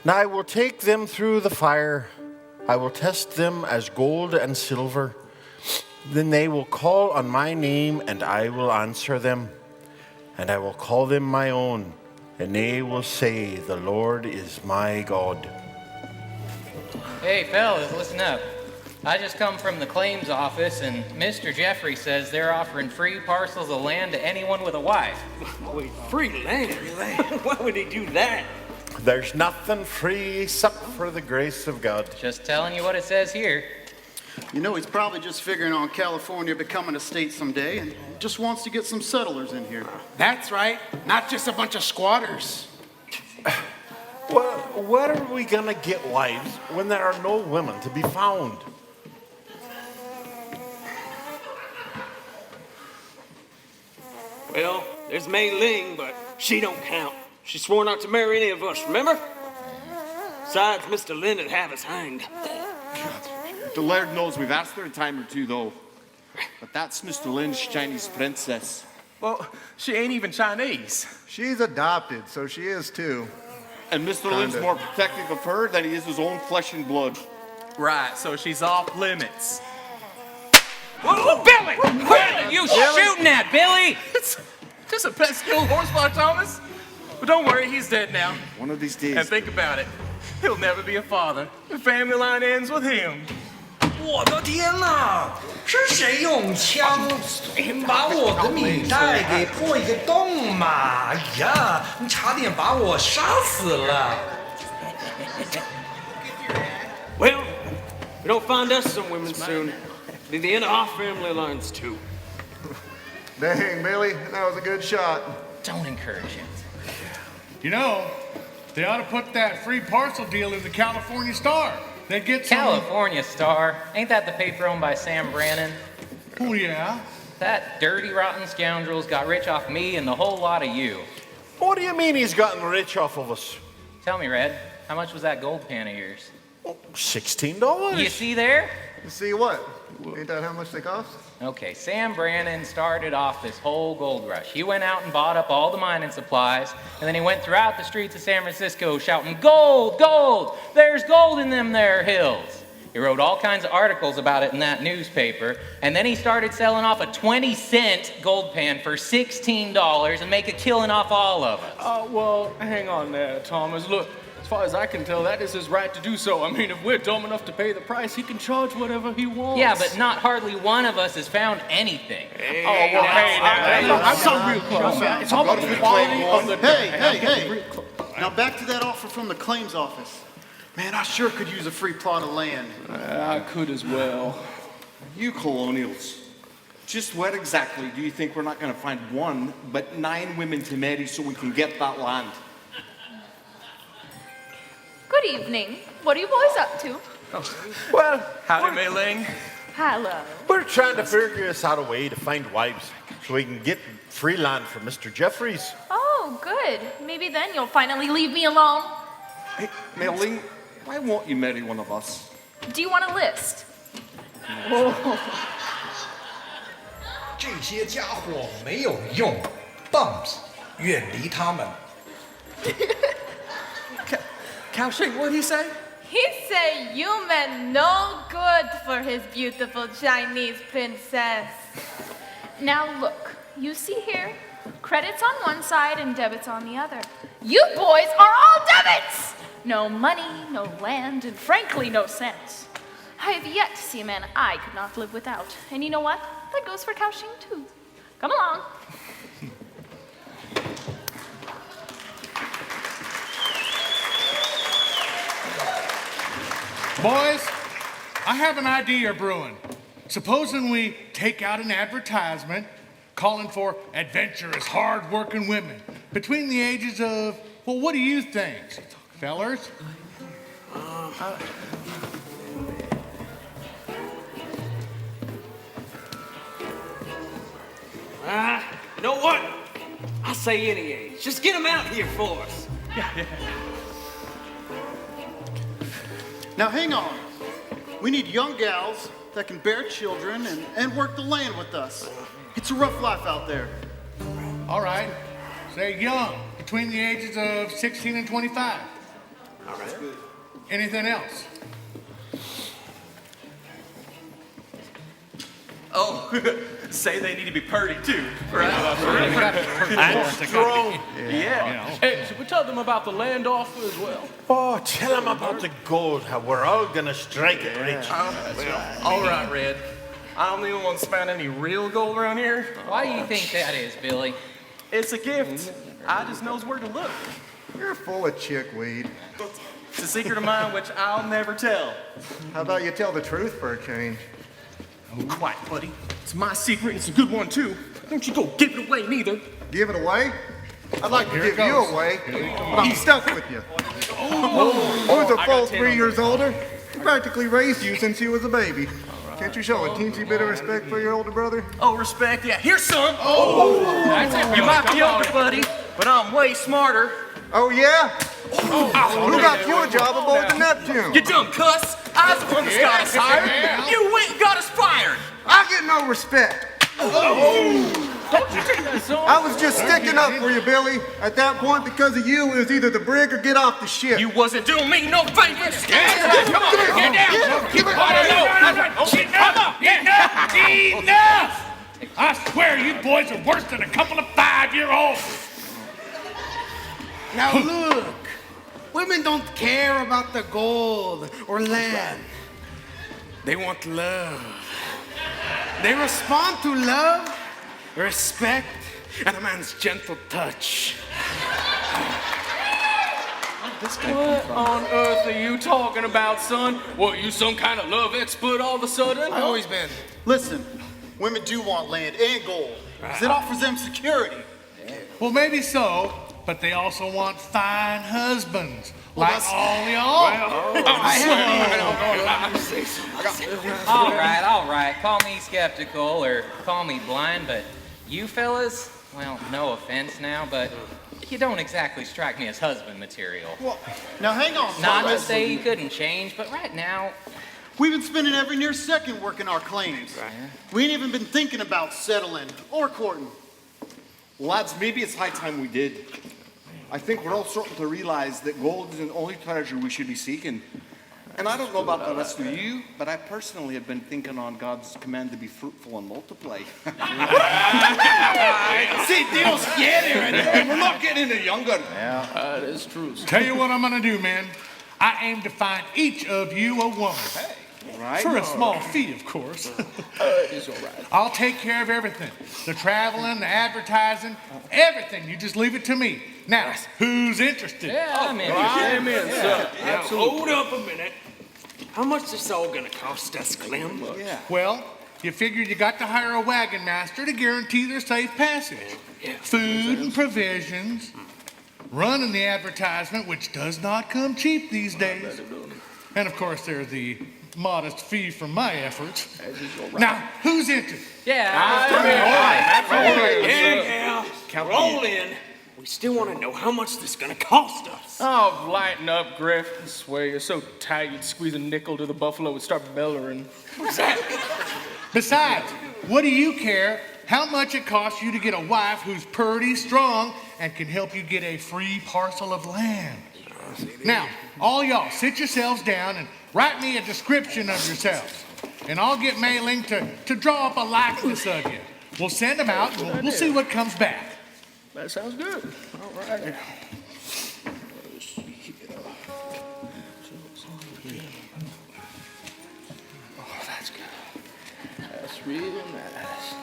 Now I will take them through the fire. I will test them as gold and silver. Then they will call on my name, and I will answer them. And I will call them my own, and they will say, the Lord is my God. Hey, fellas, listen up. I just come from the claims office, and Mr. Jeffrey says they're offering free parcels of land to anyone with a wife. Wait, free land? Why would he do that? There's nothing free except for the grace of God. Just telling you what it says here. You know, he's probably just figuring on California becoming a state someday and just wants to get some settlers in here. That's right. Not just a bunch of squatters. Well, where are we gonna get wives when there are no women to be found? Well, there's Mei Ling, but she don't count. She swore not to marry any of us, remember? Besides, Mr. Lin would have us hanged. The Laird knows we've asked her a time or two, though. But that's Mr. Lin's Chinese princess. Well, she ain't even Chinese. She's adopted, so she is too. And Mr. Lin's more protective of her than he is his own flesh and blood. Right, so she's off limits. Whoa, Billy! What are you shooting at, Billy? It's just a pesky horsefly, Thomas. But don't worry, he's dead now. One of these days. And think about it. He'll never be a father. The family line ends with him. 我的天哪！是谁用枪把我的米袋给破一个洞嘛？哎呀，你差点把我杀死了！ Well, we don't find us some women soon. Be the end of our family lines, too. Dang, Billy, that was a good shot. Don't encourage him. You know, they ought to put that free parcel deal in the California Star. They'd get some... California Star? Ain't that the paper owned by Sam Brannon? Oh, yeah? That dirty, rotten scoundrel's got rich off me and the whole lot of you. What do you mean he's gotten rich off of us? Tell me, Red, how much was that gold pan of yours? $16. You see there? You see what? Ain't that how much they cost? Okay, Sam Brannon started off this whole gold rush. He went out and bought up all the mining supplies, and then he went throughout the streets of San Francisco shouting, gold, gold, there's gold in them there hills. He wrote all kinds of articles about it in that newspaper, and then he started selling off a 20-cent gold pan for $16 and make a killing off all of us. Well, hang on there, Thomas. Look, as far as I can tell, that is his right to do so. I mean, if we're dumb enough to pay the price, he can charge whatever he wants. Yeah, but not hardly one of us has found anything. I'm so real close. It's all about the quality of the... Hey. Now back to that offer from the claims office. Man, I sure could use a free plot of land. I could as well. You colonials. Just where exactly do you think we're not going to find one, but 9 women to marry so we can get that land? Good evening. What are you boys up to? Well, Howdy, Mei Ling. Hello. we're trying to figure us out a way to find wives so we can get free land for Mr. Jeffries. Oh, good. Maybe then you'll finally leave me alone. Hey, Mei Ling, why won't you marry one of us? Do you want a list? 这些家伙没有用 ，bums，远离他们。 Kaoshing, what'd he say? He said you meant no good for his beautiful Chinese princess. Now look, you see here, credits on one side and debits on the other. You boys are all debits! No money, no land, and frankly, no sense. I have yet to see a man I could not live without. And you know what? That goes for Kaoshing too. Come along. Boys, I have an idea brewing. Supposing we take out an advertisement calling for adventurous, hard-working women between the ages of, well, what do you think, fellers? You know what? I say any age. Just get him out here for us. Now hang on. We need young gals that can bear children and work the land with us. It's a rough life out there. All right, say young, between the ages of 16 and 25. All right. Anything else? Oh, say they need to be purdy too, right? And strong. Yeah. Hey, should we tell them about the land offer as well? Oh, tell them about the gold, how we're all gonna strike it rich. All right, Red. I'm the only one found any real gold around here. Why do you think that is, Billy? It's a gift. I just knows where to look. You're full of chickweed. It's a secret of mine which I'll never tell. How about you tell the truth for a change? Oh, quiet, buddy. It's my secret. It's a good one, too. Don't you go give it away, neither. Give it away? I'd like to Here it give you goes. away, but I'm stuck with you. Who's a full 3 years older? He practically raised you since you was a baby. Can't you show a teensy bit of respect for your older brother? Oh, respect? Yeah. Here, son. Oh, That's it. you might be older, buddy, but I'm way smarter. Oh, yeah? Who got you a job aboard the Neptune? You dumb cuss. I was the one that got us hired. You went and got us fired. I get no respect. Don't you take that, son? I was just sticking up for you, Billy. At that point, because of you, it was either the brig or get off the ship. You wasn't doing me no favors. Come on, get down. Keep it Enough! I swear you boys are worse than a couple of 5-year-olds. Now look, women don't care about the gold or land. They want love. They respond to love, respect, and a man's gentle touch. What on earth are you talking about, son? What, you some kind of love expert all of a sudden? I've always been. Listen, women do want land and gold, because it offers them security. Well, maybe so, but they also want fine husbands, like all y'all. All right. Call me skeptical or call me blind, but you fellas, well, no offense now, but you don't exactly strike me as husband material. Well, now hang on, Not to Thomas. say you couldn't change, but right now, We've been spending every near second working our claims. We ain't even been thinking about settling or courting. Lads, maybe it's high time we did. I think we're all starting to realize that gold isn't the only treasure we should be seeking. And I don't know about the rest of you, but I personally have been thinking on God's command to be fruitful and multiply. See, Dino's scary, and we're not getting any younger. Yeah, that is true. Tell you what I'm gonna do, man. I aim to find each of you a woman. Right? For a small fee, of course. It's all right. I'll take care of everything. The traveling, the advertising, everything. You just leave it to me. Now, who's interested? yeah, I'm in. I'm in, sir. Now, hold up a minute. How much is this all gonna cost us, Clem? Yeah. Well, you figured you got to hire a wagon master to guarantee their safe passage. Yeah. Food and provisions. Running the advertisement, which does not come cheap these days. And of course, there's the modest fee for my efforts. Now, who's interested? Yeah, Roll in. We still want to know how much this is gonna cost us. Oh, lighten up, Griff. I swear you're so tight you'd squeeze a nickel to the buffalo and start bellowing. Besides, what do you care how much it costs you to get a wife who's pretty strong and can help you get a free parcel of land? Now, all y'all, sit yourselves down and write me a description of yourselves. And I'll get mailing to draw up a likeness of you. We'll send them out and we'll see what comes back. That sounds good. All right. Oh, that's good. That's real nice.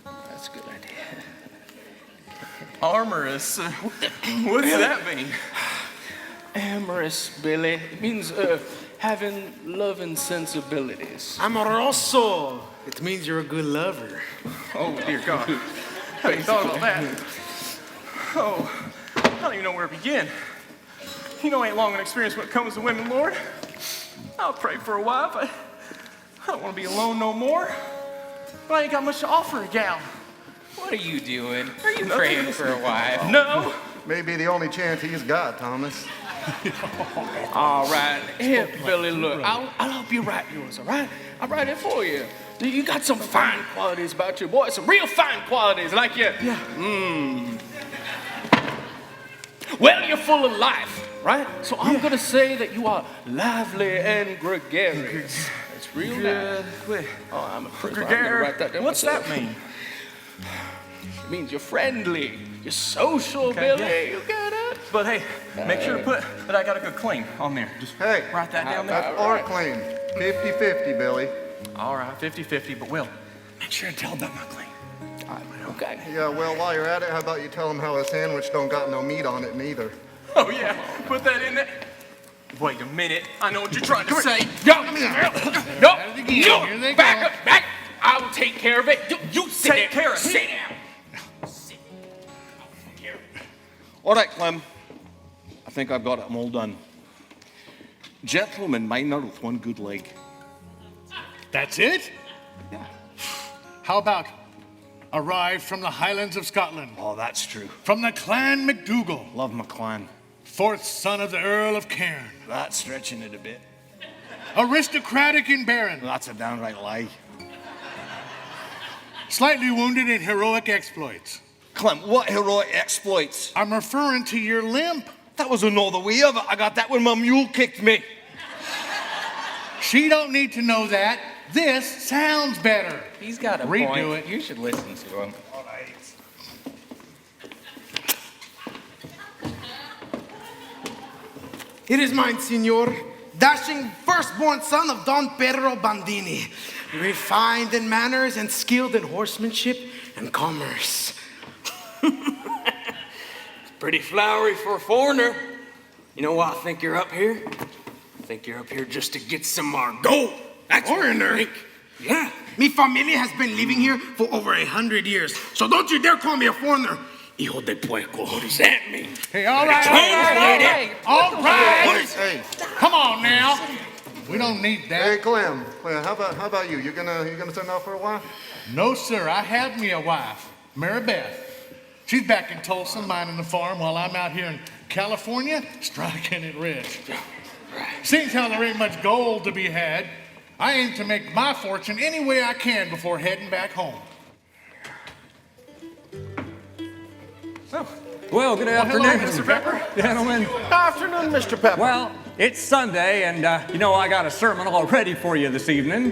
That's a good idea. Amorous. What's that mean? Amorous, Billy. It means having loving sensibilities. Amoroso. It means you're a good lover. Oh, dear God. I ain't thought about that. Oh, I don't even know where to begin. You know, I ain't long an experience when it comes to women, Lord. I'll pray for a wife. I don't want to be alone no more. But I ain't got much to offer a gal. what are you doing? Are you praying for a wife? No. Maybe the only chance he's got, Thomas. All right. Here, Billy, look. I'll help you write yours, all right? I'll write it for you. You got some fine qualities about you, boy. Some real fine qualities, like you. Yeah. Well, you're full of life, right? So I'm gonna say that you are lively and gregarious. It's real nice. Oh, I'm a prisoner. I'm gonna write that down What's myself. that mean? It means you're friendly, you're social, Billy. yeah. You get it? But hey, make sure to put that I got a good clean on there. Just Hey, write that down there. that's our claim. 50-50, Billy. All right, 50-50, but Will, make sure to tell about my claim. Okay. Yeah, well, while you're at it, how about you tell them how a sandwich don't got no meat on it neither? Oh yeah, put that in there. Wait a minute, I know what you're trying to say. No, Here they go. back up, back. I will take care of it. You sit Take there. care of it. Sit down. All right, Clem. I think I've got it all done. Gentleman miner with one good leg. That's it? Yeah. How about arrived from the Highlands of Scotland, Oh, that's true. from the clan MacDougall, Love my clan. fourth son of the Earl of Cairn, That's stretching it a bit. aristocratic in Baron, That's a downright lie. slightly wounded in heroic exploits. Clem, what heroic exploits? I'm referring to your limp. That was another way of it. I got that when my mule kicked me. She don't need to know that. This sounds better. He's got a Redo point. it. You should listen to him. It is mine, Signor, dashing firstborn son of Don Pedro Bandini, refined in manners and skilled in horsemanship and commerce. Pretty flowery for a foreigner. You know why I think you're up here? I think you're up here just to get some more gold. That's Foreigner? what I think. Yeah. Mi familia has been living here for over 100 years, so don't you dare call me a foreigner. Hijo de puerco. What does that mean? Hey, all right, all right. Hey, Come on now. We don't need hey, that. Clem. Well, how about you? You gonna send off for a while? No, sir. I have me a wife, Mary Beth. She's back in Tulsa minding the farm while I'm out here in California striking it rich. Seeing how there ain't much gold to be had, I aim to make my fortune any way I can before heading back home. Well, good afternoon, Mr. Pepper. gentlemen. Afternoon, Mr. Pepper. Well, it's Sunday, and you know I got a sermon all ready for you this evening.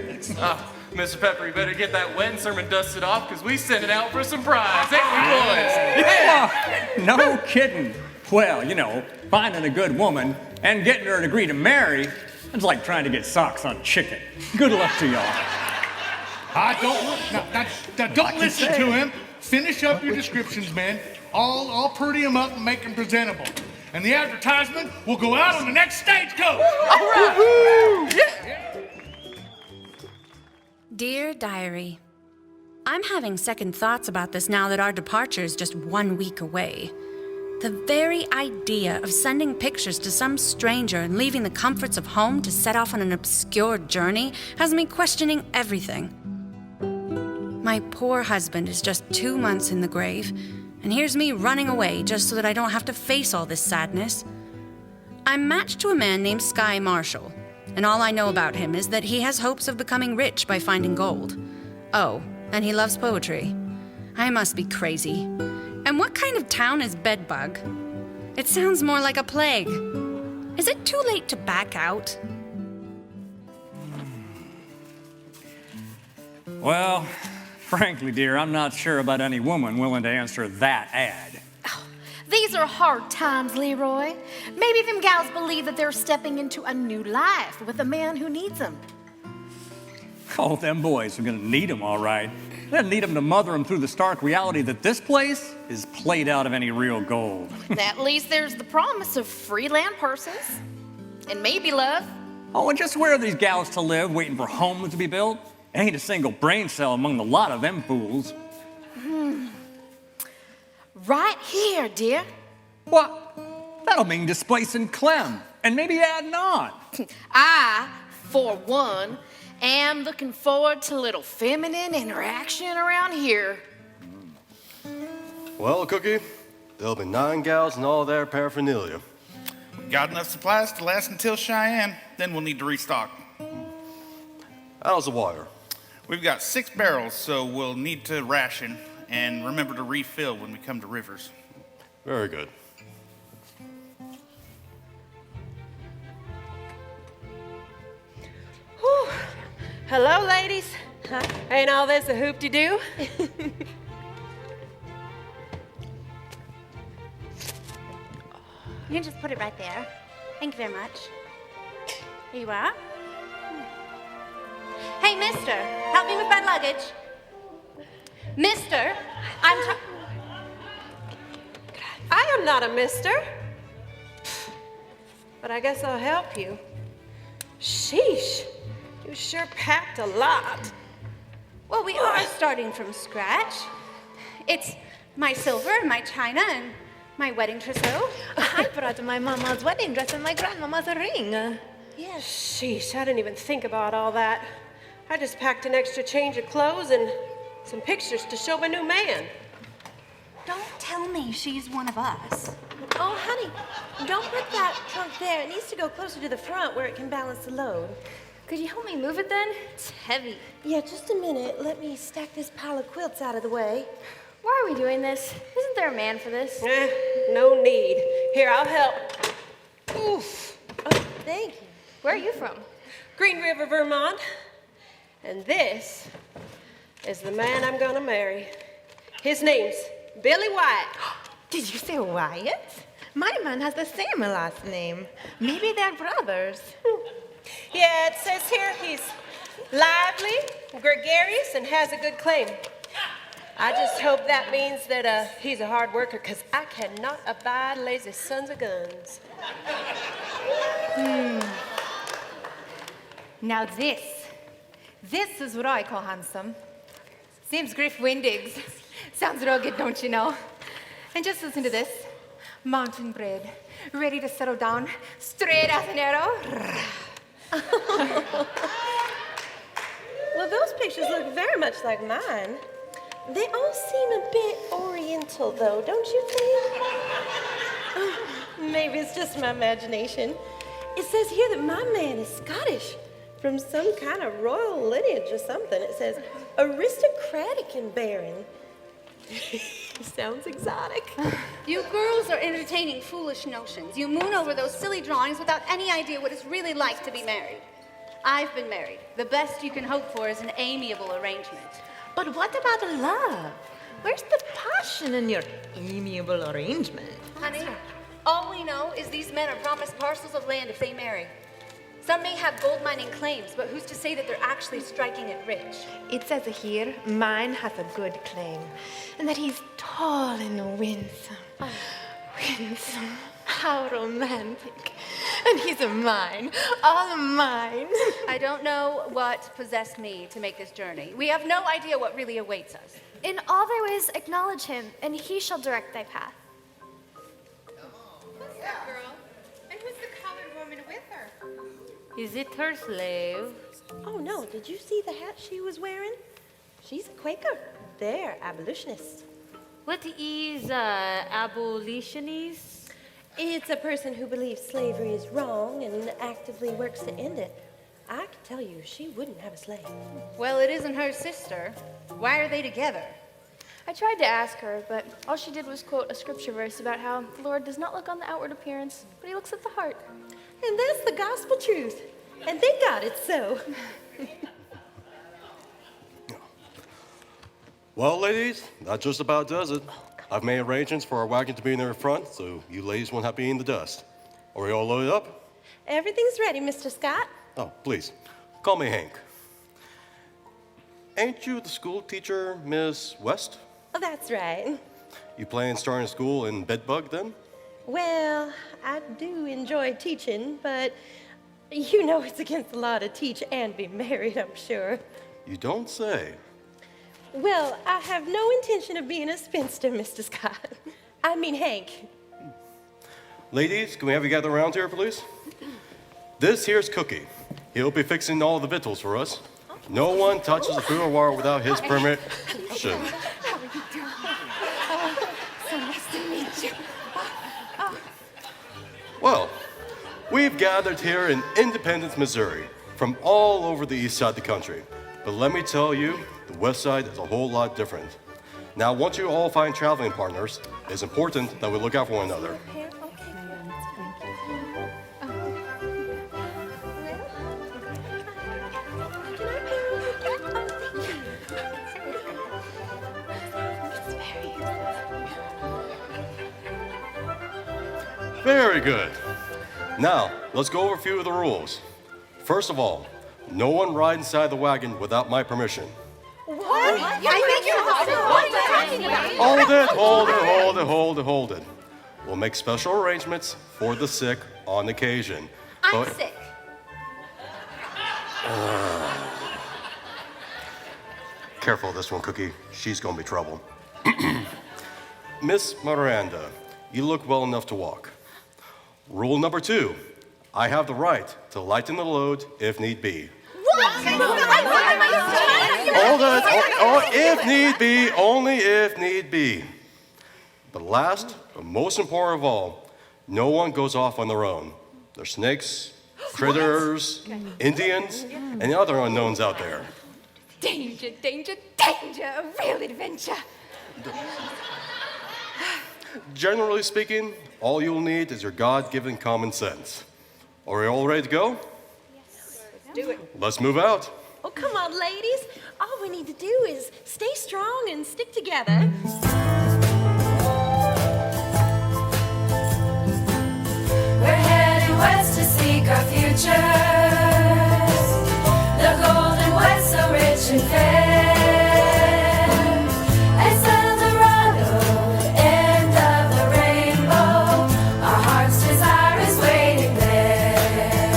Mr. Pepper, you better get that wedding sermon dusted off, because we sent it out for a surprise, ain't we, boys? Yeah. Oh, no kidding. Well, you know, finding a good woman and getting her to agree to marry, it's like trying to get socks on chicken. Good luck to y'all. Don't listen to him. Finish up your descriptions, man. I'll pretty them up and make them presentable. And the advertisement will go out on the next stagecoach. All right. Dear Diary, I'm having second thoughts about this now that our departure is just 1 week away. The very idea of sending pictures to some stranger and leaving the comforts of home to set off on an obscure journey has me questioning everything. My poor husband is just 2 months in the grave, and here's me running away just so that I don't have to face all this sadness. I'm matched to a man named Sky Marshall, and all I know about him is that he has hopes of becoming rich by finding gold. Oh, and he loves poetry. I must be crazy. And what kind of town is Bedbug? It sounds more like a plague. Is it too late to back out? Well, frankly, dear, I'm not sure about any woman willing to answer that ad. These are hard times, Leroy. Maybe them gals believe that they're stepping into a new life with a man who needs them. Oh, them boys are gonna need them, all right. They'll need them to mother them through the stark reality that this place is played out of any real gold. At least there's the promise of free land purses. And maybe love. Oh, and just where are these gals to live, waiting for homes to be built? Ain't a single brain cell among the lot of them fools. Right here, dear. What? That'll mean displacing Clem, and maybe adding on. I, for one, am looking forward to a little feminine interaction around here. Well, Cookie, there'll be 9 gals and all their paraphernalia. Got enough supplies to last until Cheyenne, then we'll need to restock. How's the wire? We've got 6 barrels, so we'll need to ration and remember to refill when we come to Rivers. Very good. Hello, ladies. Ain't all this a hoop-de-doo? You can just put it right there. Thank you very much. Here you are. Hey, mister, help me with my luggage. Mister, I am not a mister. But I guess I'll help you. Sheesh, you sure packed a lot. Well, we are starting from scratch. It's my silver and my china and my wedding trousseau. I brought my mama's wedding dress and my grandmama's ring. Yes. Sheesh, I didn't even think about all that. I just packed an extra change of clothes and some pictures to show my new man. Don't tell me she's one of us. Oh, honey, don't put that trunk there. It needs to go closer to the front where it can balance the load. Could you help me move it then? It's heavy. Yeah, just a minute. Let me stack this pile of quilts out of the way. Why are we doing this? Isn't there a man for this? No need. Here, I'll help. Oof. Oh, thank you. Where are you from? Green River, Vermont. And this is the man I'm gonna marry. His name's Billy Wyatt. Did you say Wyatt? My man has the same last name. Maybe they're brothers. Yeah, it says here he's lively, gregarious, and has a good claim. I just hope that means that he's a hard worker, because I cannot abide lazy sons of guns. Now this is what I call handsome. Seems Griff Windigs. Sounds rugged, don't you know? And just listen to this. Mountain bred, ready to settle down, straight as an arrow. Well, those pictures look very much like mine. They all seem a bit oriental, though, don't you think? Maybe it's just my imagination. It says here that my man is Scottish, from some kind of royal lineage or something. It says aristocratic and barren. Sounds exotic. You girls are entertaining foolish notions. You moon over those silly drawings without any idea what it's really like to be married. I've been married. The best you can hope for is an amiable arrangement. But what about love? Where's the passion in your amiable arrangement? Honey, all we know is these men are promised parcels of land if they marry. Some may have gold mining claims, but who's to say that they're actually striking it rich? It says here, mine has a good claim, and that he's tall and winsome. Oh. Winsome. How romantic. And he's mine, all mine. I don't know what possessed me to make this journey. We have no idea what really awaits us. In all thy ways acknowledge him, and he shall direct thy path. Who's that girl? And who's the colored woman with her? Is it her slave? Oh, no. Did you see the hat she was wearing? She's a Quaker. They're abolitionists. What is abolitionist? It's a person who believes slavery is wrong and actively works to end it. I can tell you, she wouldn't have a slave. Well, it isn't her sister. Why are they together? I tried to ask her, but all she did was quote a scripture verse about how the Lord does not look on the outward appearance, but he looks at the heart. And that's the gospel truth. And thank God it's so. Well, ladies, that just about does it. I've made arrangements for our wagon to be near the front, so you ladies won't have to be in the dust. Are we all loaded up? Everything's ready, Mr. Scott. Oh, please, call me Hank. Ain't you the school teacher, Miss West? Oh, that's right. You plan starting school in Bedbug then? Well, I do enjoy teaching, but you know it's against the law to teach and be married, I'm sure. You don't say. Well, I have no intention of being a spinster, Mr. Scott. I mean Hank. Ladies, can we have you gather around here, please? This here's Cookie. He'll be fixing all the victuals for us. No one touches the food or water without his permission. How are you doing? So nice to meet you. Well, we've gathered here in Independence, Missouri, from all over the east side of the country. But let me tell you, the west side is a whole lot different. Now, once you all find traveling partners, it's important that we look out for one another. Can I Very good. Now, let's go over a few of the rules. First of all, no one ride inside the wagon without my permission. What? I think you're what are you talking about? Hold it. We'll make special arrangements for the sick on occasion. I'm sick. Careful of this one, Cookie. She's gonna be trouble. Miss Miranda, you look well enough to walk. Rule number 2, I have the right to lighten the load if need be. Hold it. If need be, only if need be. But last, but most important of all, no one goes off on their own. There's snakes, critters, Indians, and the other unknowns out there. Danger, danger, danger, a real adventure. Generally speaking, all you'll need is your God-given common sense. Are we all ready to go? Let's do it. Let's move out. Oh, come on, ladies. All we need to do is stay strong and stick together. We're heading west to seek our futures. The golden west, so rich and fair. It's El Dorado, end of the rainbow. Our heart's desire is waiting there.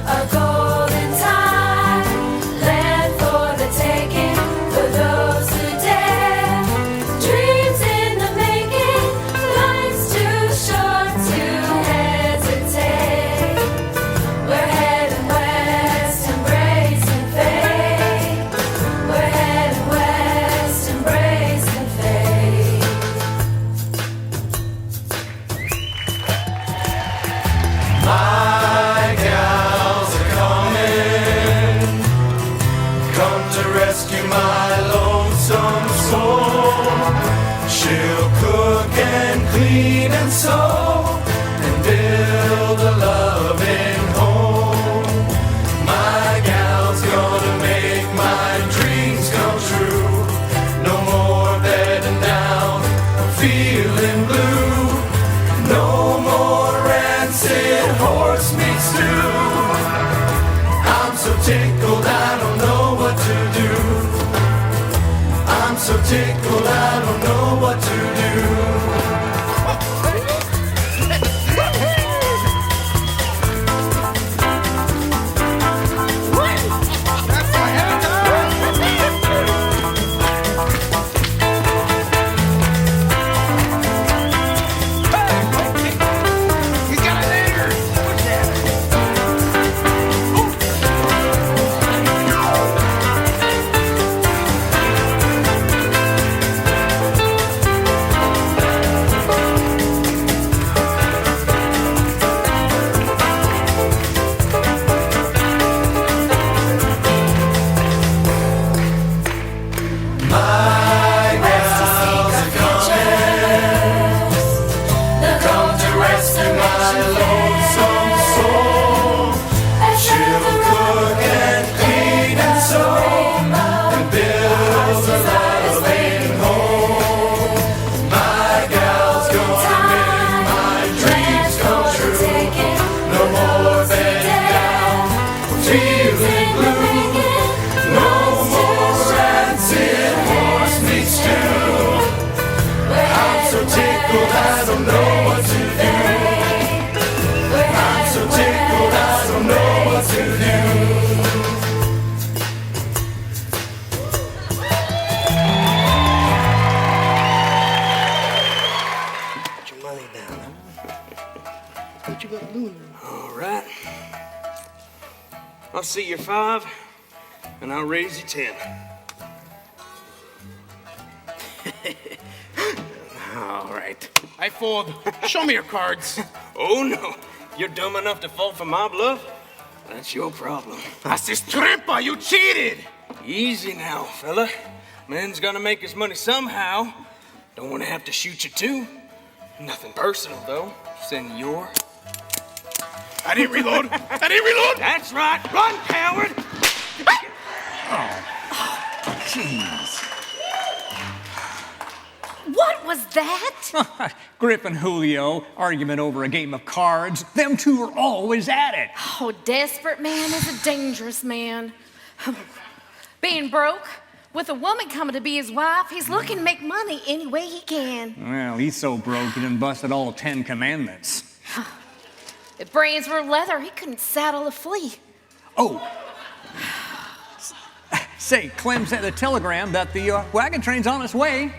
A golden time, land for the taking, for those who dare. Dreams in the making, life's too short to hesitate. We're heading west, embracing fate. We're heading west, embracing fate. My gals are coming, come to rescue my lonesome soul. She'll cook and clean and sew and build a loving home. My gal's gonna make my dreams come true. No more bedding down, feeling blue. No more rancid horse meat stew. I'm so tickled, I don't know what to do. I'm so tickled, I don't know what to do. My gals are coming, come to rescue my lonesome soul. She'll cook and clean and sew and build a loving home. My gal's gonna make my dreams come true. No more bedding down, feeling blue. No more rancid horse meat stew. I'm so tickled, I don't know what to do. I'm so tickled, I don't know what to do. Put your money down. What you got doing? All right. I'll see your 5, and I'll raise you 10. All right. Hey, Ford, show me your cards. Oh, no. You're dumb enough to fall for my bluff? That's your problem. That's this trampa, you cheated. Easy now, fella. Man's gonna make his money somehow. Don't want to have to shoot you, too. Nothing personal, though. Senor. I didn't reload. That's right. Run, coward. What was that? Griff and Julio, argument over a game of cards. Them two are always at it. Oh, desperate man is a dangerous man. Being broke, with a woman coming to be his wife, he's looking to make money any way he can. Well, he's so broke he done busted all 10 commandments. If brains were leather, he couldn't saddle a flea. Oh. Say, Clem sent a telegram that the wagon train's on its way.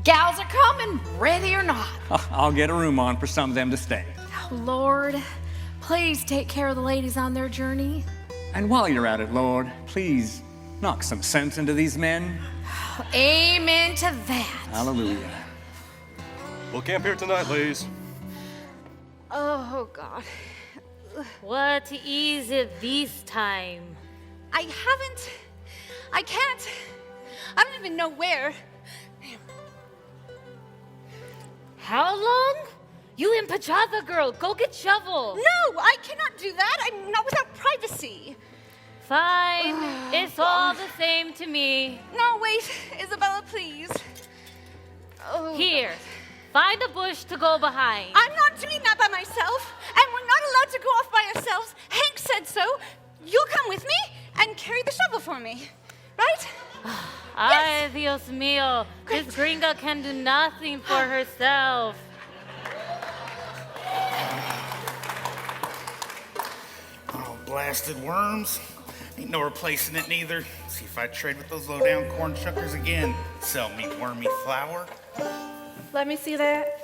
Gals are coming, ready or not. I'll get a room on for some of them to stay. Oh, Lord, please take care of the ladies on their journey. And while you're at it, Lord, please knock some sense into these men. Amen to that. Hallelujah. We'll camp here tonight, ladies. Oh, God. What is it this time? I can't. I don't even know where. How long? You and Pajava girl, go get shovel. No, I cannot do that. I'm not without privacy. Fine. It's all the same to me. No, wait. Isabella, please. Oh, Here, find a bush to go behind. I'm not doing that by myself, and we're not allowed to go off by ourselves. Hank said so. You'll come with me and carry the shovel for me, right? Ay, Dios mío. This gringa can do nothing for herself. Oh, blasted worms. Ain't no replacing it neither. See if I trade with those low-down corn shuckers again. Sell me wormy flour. Let me see that.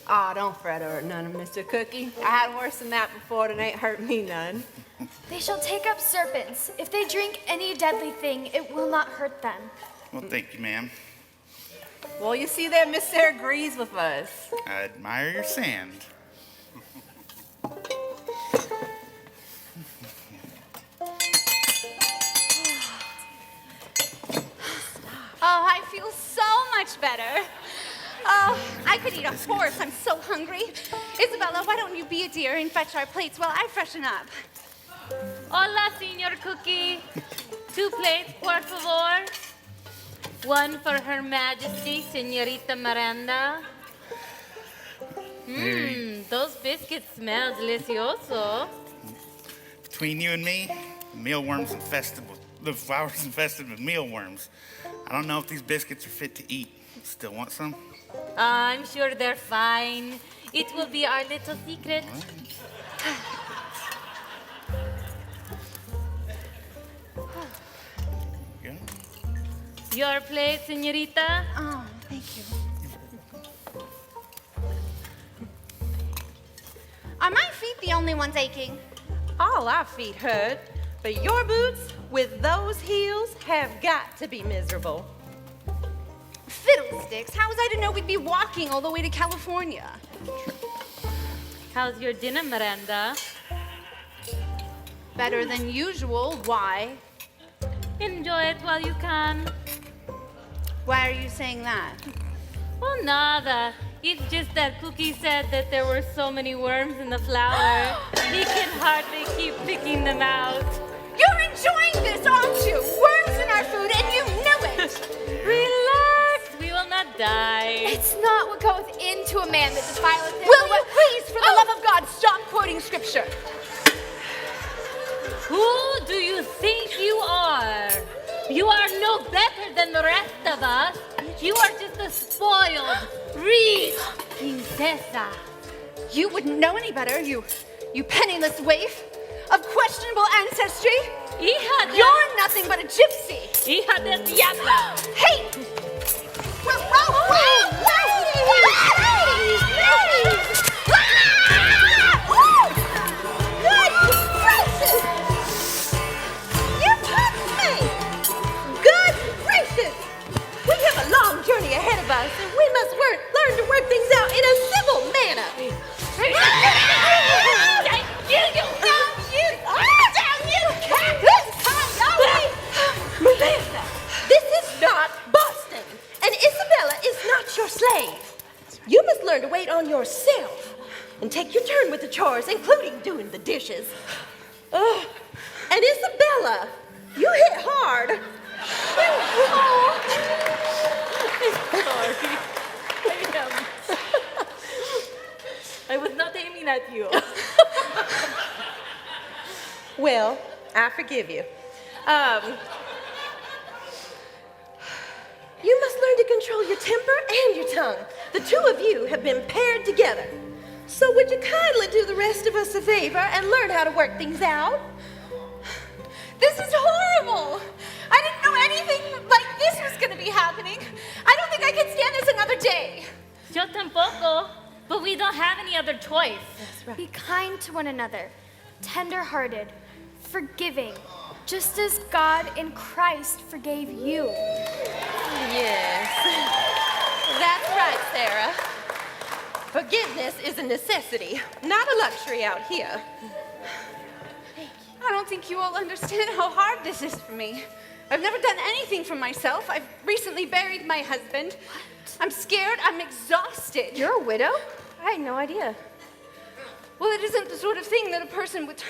Aw, don't fret over none, Mr. Cookie. I had worse than that before, and it ain't hurt me none. They shall take up serpents. If they drink any deadly thing, it will not hurt them. Well, thank you, ma'am. Well, you see that Miss Sarah agrees with us. I admire your sand. Oh, I feel so much better. Oh, I could eat a horse. I'm so hungry. Isabella, why don't you be a dear and fetch our plates while I freshen up? Hola, Señor Cookie. 2 plates, por favor. One for Her Majesty, Señorita Miranda. Those biscuits smell delicioso. Between you and me, the flour's infested with mealworms. I don't know if these biscuits are fit to eat. Still want some? I'm sure they're fine. It will be our little secret. Your plate, señorita. Oh, thank you. Are my feet the only ones aching? All our feet hurt, but your boots with those heels have got to be miserable. Fiddlesticks, how was I to know we'd be walking all the way to California? How's your dinner, Miranda? Better than usual. Why? Enjoy it while you can. Why are you saying that? Oh, nada. It's just that Cookie said that there were so many worms in the flour. He can hardly keep picking them out. You're enjoying this, aren't you? Worms in our food, and you know it. Relax. We will not die. It's not what goes into a man that defileth him. Will you please, for the love of God, stop quoting scripture? Who do you think you are? You are no better than the rest of us. You are just a spoiled, rich princesa. You wouldn't know any better, you penniless waif of questionable ancestry. You're nothing but a gypsy. Hija del diablo. Hey! We have a long journey ahead of us, and we must learn to work things out in a civil manner. This is not Boston, and Isabella is not your slave. You must learn to wait on yourself and take your turn with the chores, including doing the dishes. And Isabella, you hit hard. Sorry. I was not aiming at you. Well, I forgive you. You must learn to control your temper and your tongue. The two of you have been paired together. So would you kindly do the rest of us a favor and learn how to work things out? This is horrible. I didn't know anything like this was going to be happening. I don't think I can stand this another day. Yo tampoco, but we don't have any other choice. That's right. Be kind to one another, tender-hearted, forgiving, just as God in Christ forgave you. Yes. That's right, Sarah. Forgiveness is a necessity, not a luxury out here. I don't think you all understand how hard this is for me. I've never done anything for myself. I've recently buried my husband. What? I'm scared. I'm exhausted. You're a widow? I had no idea. Well, it isn't the sort of thing that a person would...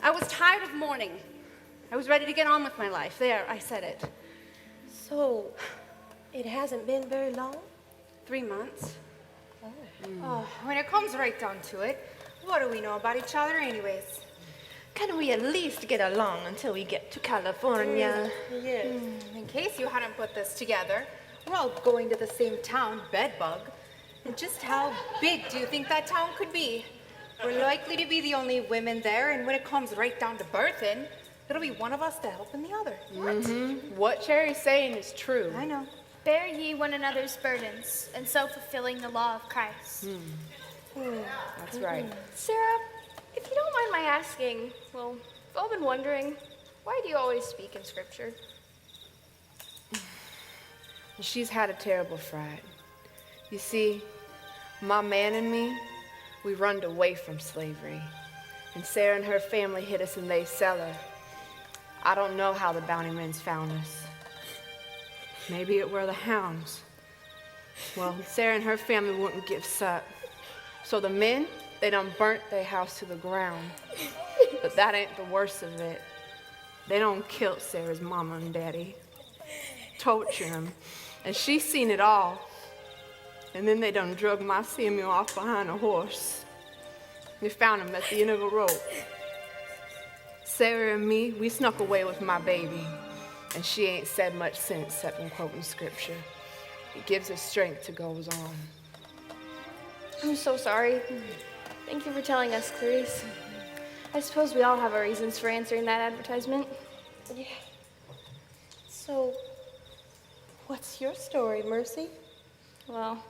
I was tired of mourning. I was ready to get on with my life. There, I said it. So, it hasn't been very long? 3 months. Oh, when it comes right down to it, what do we know about each other anyways? Can we at least get along until we get to California? Yes. In case you hadn't put this together, we're all going to the same town, Bedbug. And just how big do you think that town could be? We're likely to be the only women there, and when it comes right down to birthing, it'll be one of us to help in the other. What Cherry's saying is true. I know. Bear ye one another's burdens, and so fulfilling the law of Christ. That's right. Sarah, if you don't mind my asking, well, I've all been wondering, why do you always speak in Scripture? She's had a terrible fright. You see, my man and me, we runned away from slavery. And Sarah and her family hid us in they cellar. I don't know how the bounty men's found us. Maybe it were the hounds. Well, Sarah and her family wouldn't give sup. So the men, they done burnt their house to the ground. But that ain't the worst of it. They done killed Sarah's mama and daddy. Tortured them. And she seen it all. And then they done drug my Samuel off behind a horse. They found him at the end of a rope. Sarah and me, we snuck away with my baby. And she ain't said much since, except in quoting scripture. It gives us strength to go on. I'm so sorry. Thank you for telling us, Clarice. I suppose we all have our reasons for answering that advertisement. Yeah. So, what's your story, Mercy? Well,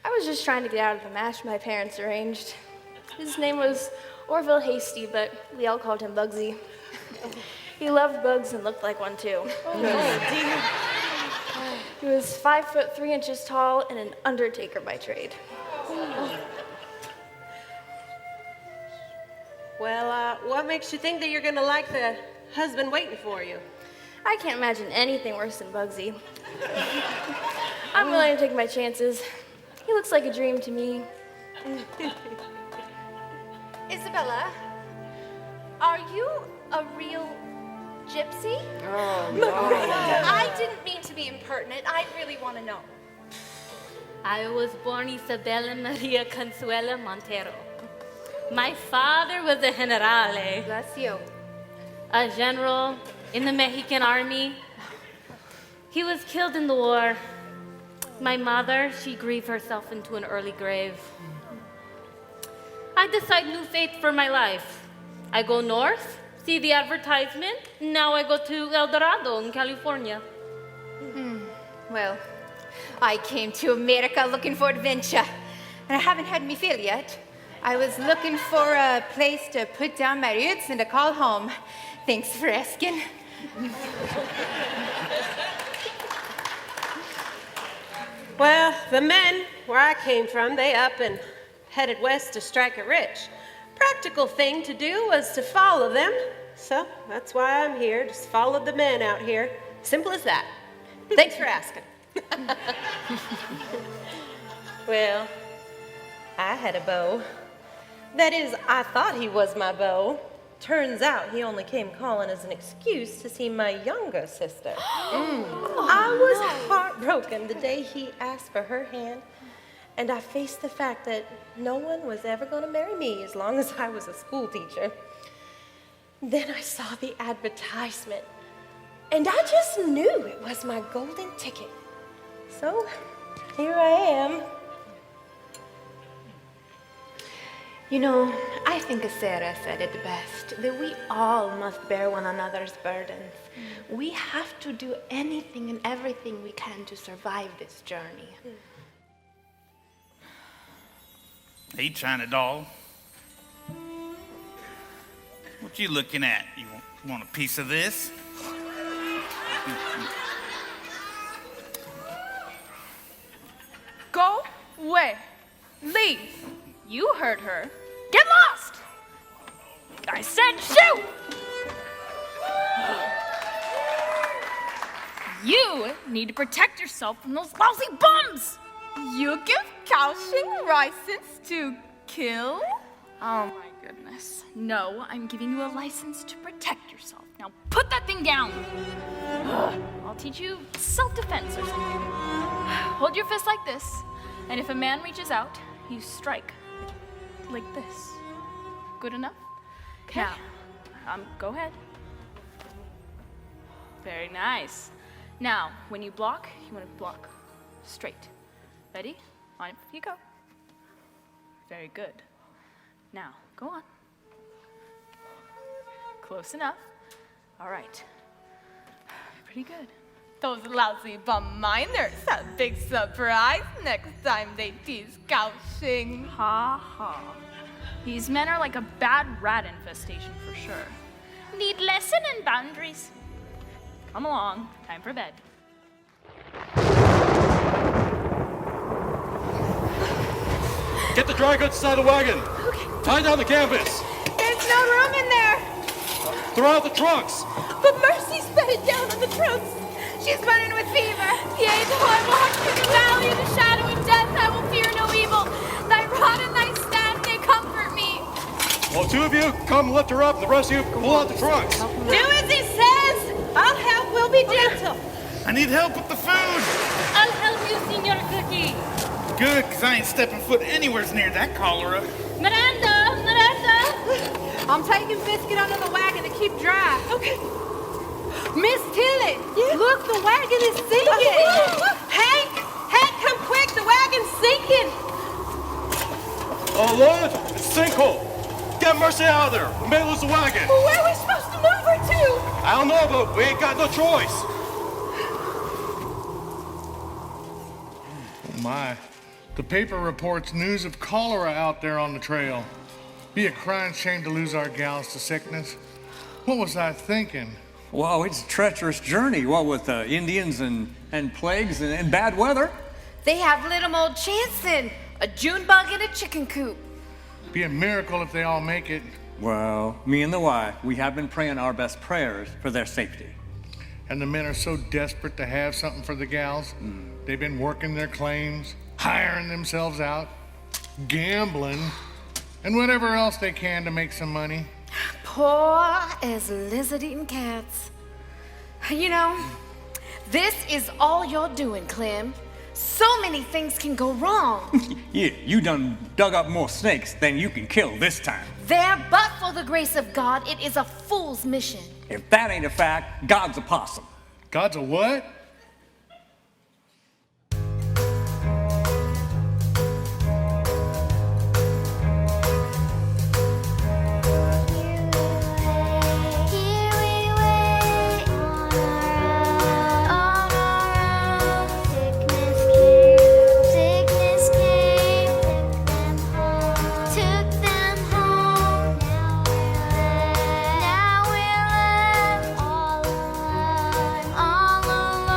I was just trying to get out of the mash my parents arranged. His name was Orville Hasty, but we all called him Bugsy. He loved bugs and looked like one too. Oh, dear. He was 5'3" tall and an undertaker by trade. Well, what makes you think that you're gonna like the husband waiting for you? I can't imagine anything worse than Bugsy. I'm willing to take my chances. He looks like a dream to me. Isabella, are you a real gypsy? Oh, no. I didn't mean to be impertinent. I really want to know. I was born Isabella Maria Consuela Montero. My father was a generale, Bless you. a general in the Mexican army. He was killed in the war. My mother, she grieved herself into an early grave. I decide new fate for my life. I go north, see the advertisement. Now I go to El Dorado in California. Well, I came to America looking for adventure, and I haven't had me fill yet. I was looking for a place to put down my roots and to call home. Thanks for asking. Well, the men where I came from, they up and headed west to strike it rich. Practical thing to do was to follow them. So that's why I'm here, just follow the men out here. Simple as that. Thanks for asking. Well, I had a beau. That is, I thought he was my beau. Turns out he only came calling as an excuse to see my younger sister. I was heartbroken the day he asked for her hand. And I faced the fact that no one was ever going to marry me as long as I was a school teacher. Then I saw the advertisement, and I just knew it was my golden ticket. So here I am. You know, I think Sarah said it best, that we all must bear one another's burdens. We have to do anything and everything we can to survive this journey. Hey, China doll. What you looking at? You want a piece of this? Go away. Leave. You heard her. Get lost! I said shoot! You need to protect yourself from those lousy bums! You give Kaohsiung license to kill? Oh my goodness. No, I'm giving you a license to protect yourself. Now put that thing down. I'll teach you self-defense or something. Hold your fist like this, and if a man reaches out, you strike. Like this. Good enough? Okay. Now, go ahead. Very nice. Now, when you block, you want to block straight. Ready? On you go. Very good. Now, go on. Close enough. All right. Pretty good. Those lousy bum miners have a big surprise next time they tease Kaohsiung. Ha ha. These men are like a bad rat infestation for sure. Need lesson and boundaries. Come along. Time for bed. Get the dry goods inside the wagon. Okay. Tie down the canvas. There's no room in there. Throw out the trunks. But Mercy's bedded down on the trunks. She's running with fever. Yea, though I walk through the valley of the shadow of death, I will fear no evil. Thy rod and thy staff, they comfort me. Well, two of you come lift her up, and the rest of you pull out the trunks. Do as he says. I'll help. We'll be gentle. I need help with the food. I'll help you, Senor Cookie. Good, because I ain't stepping foot anywhere near that cholera. Miranda! I'm taking Biscuit under the wagon to keep dry. Okay. Miss Tilly, look, the wagon is sinking. Hank, come quick. The wagon's sinking. Oh, Lord, it's a sinkhole. Get Mercy out of there. We may lose the wagon. Well, where are we supposed to move her to? I don't know, but we ain't got no choice. Oh, my. The paper reports news of cholera out there on the trail. Be a crying shame to lose our gals to sickness. What was I thinking? Wow, it's a treacherous journey. What with Indians and plagues and bad weather? They have little old Chanson, a June bug in a chicken coop. Be a miracle if they all make it. Well, me and the wife, we have been praying our best prayers for their safety. And the men are so desperate to have something for the gals. They've been working their claims, hiring themselves out, gambling, and whatever else they can to make some money. Poor as lizard-eating cats. You know, this is all you're doing, Clem. So many things can go wrong. Yeah, you done dug up more snakes than you can kill this time. There, but for the grace of God, it is a fool's mission. If that ain't a fact, God's a possum. God's a what? All alone.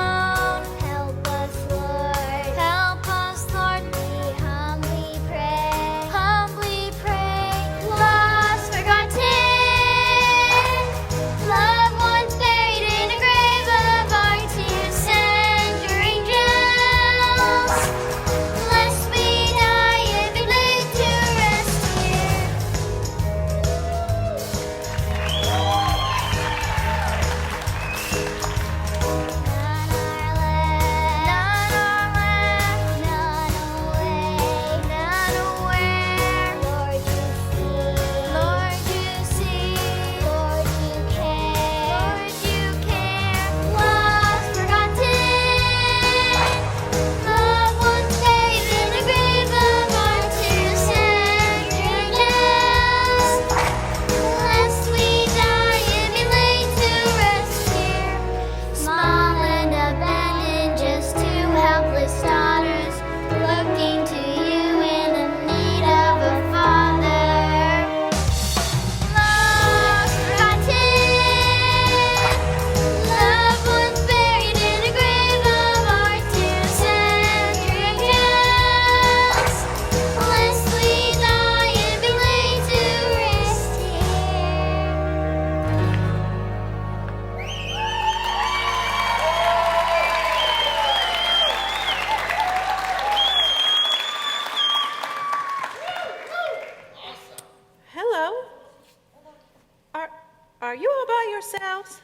yourselves?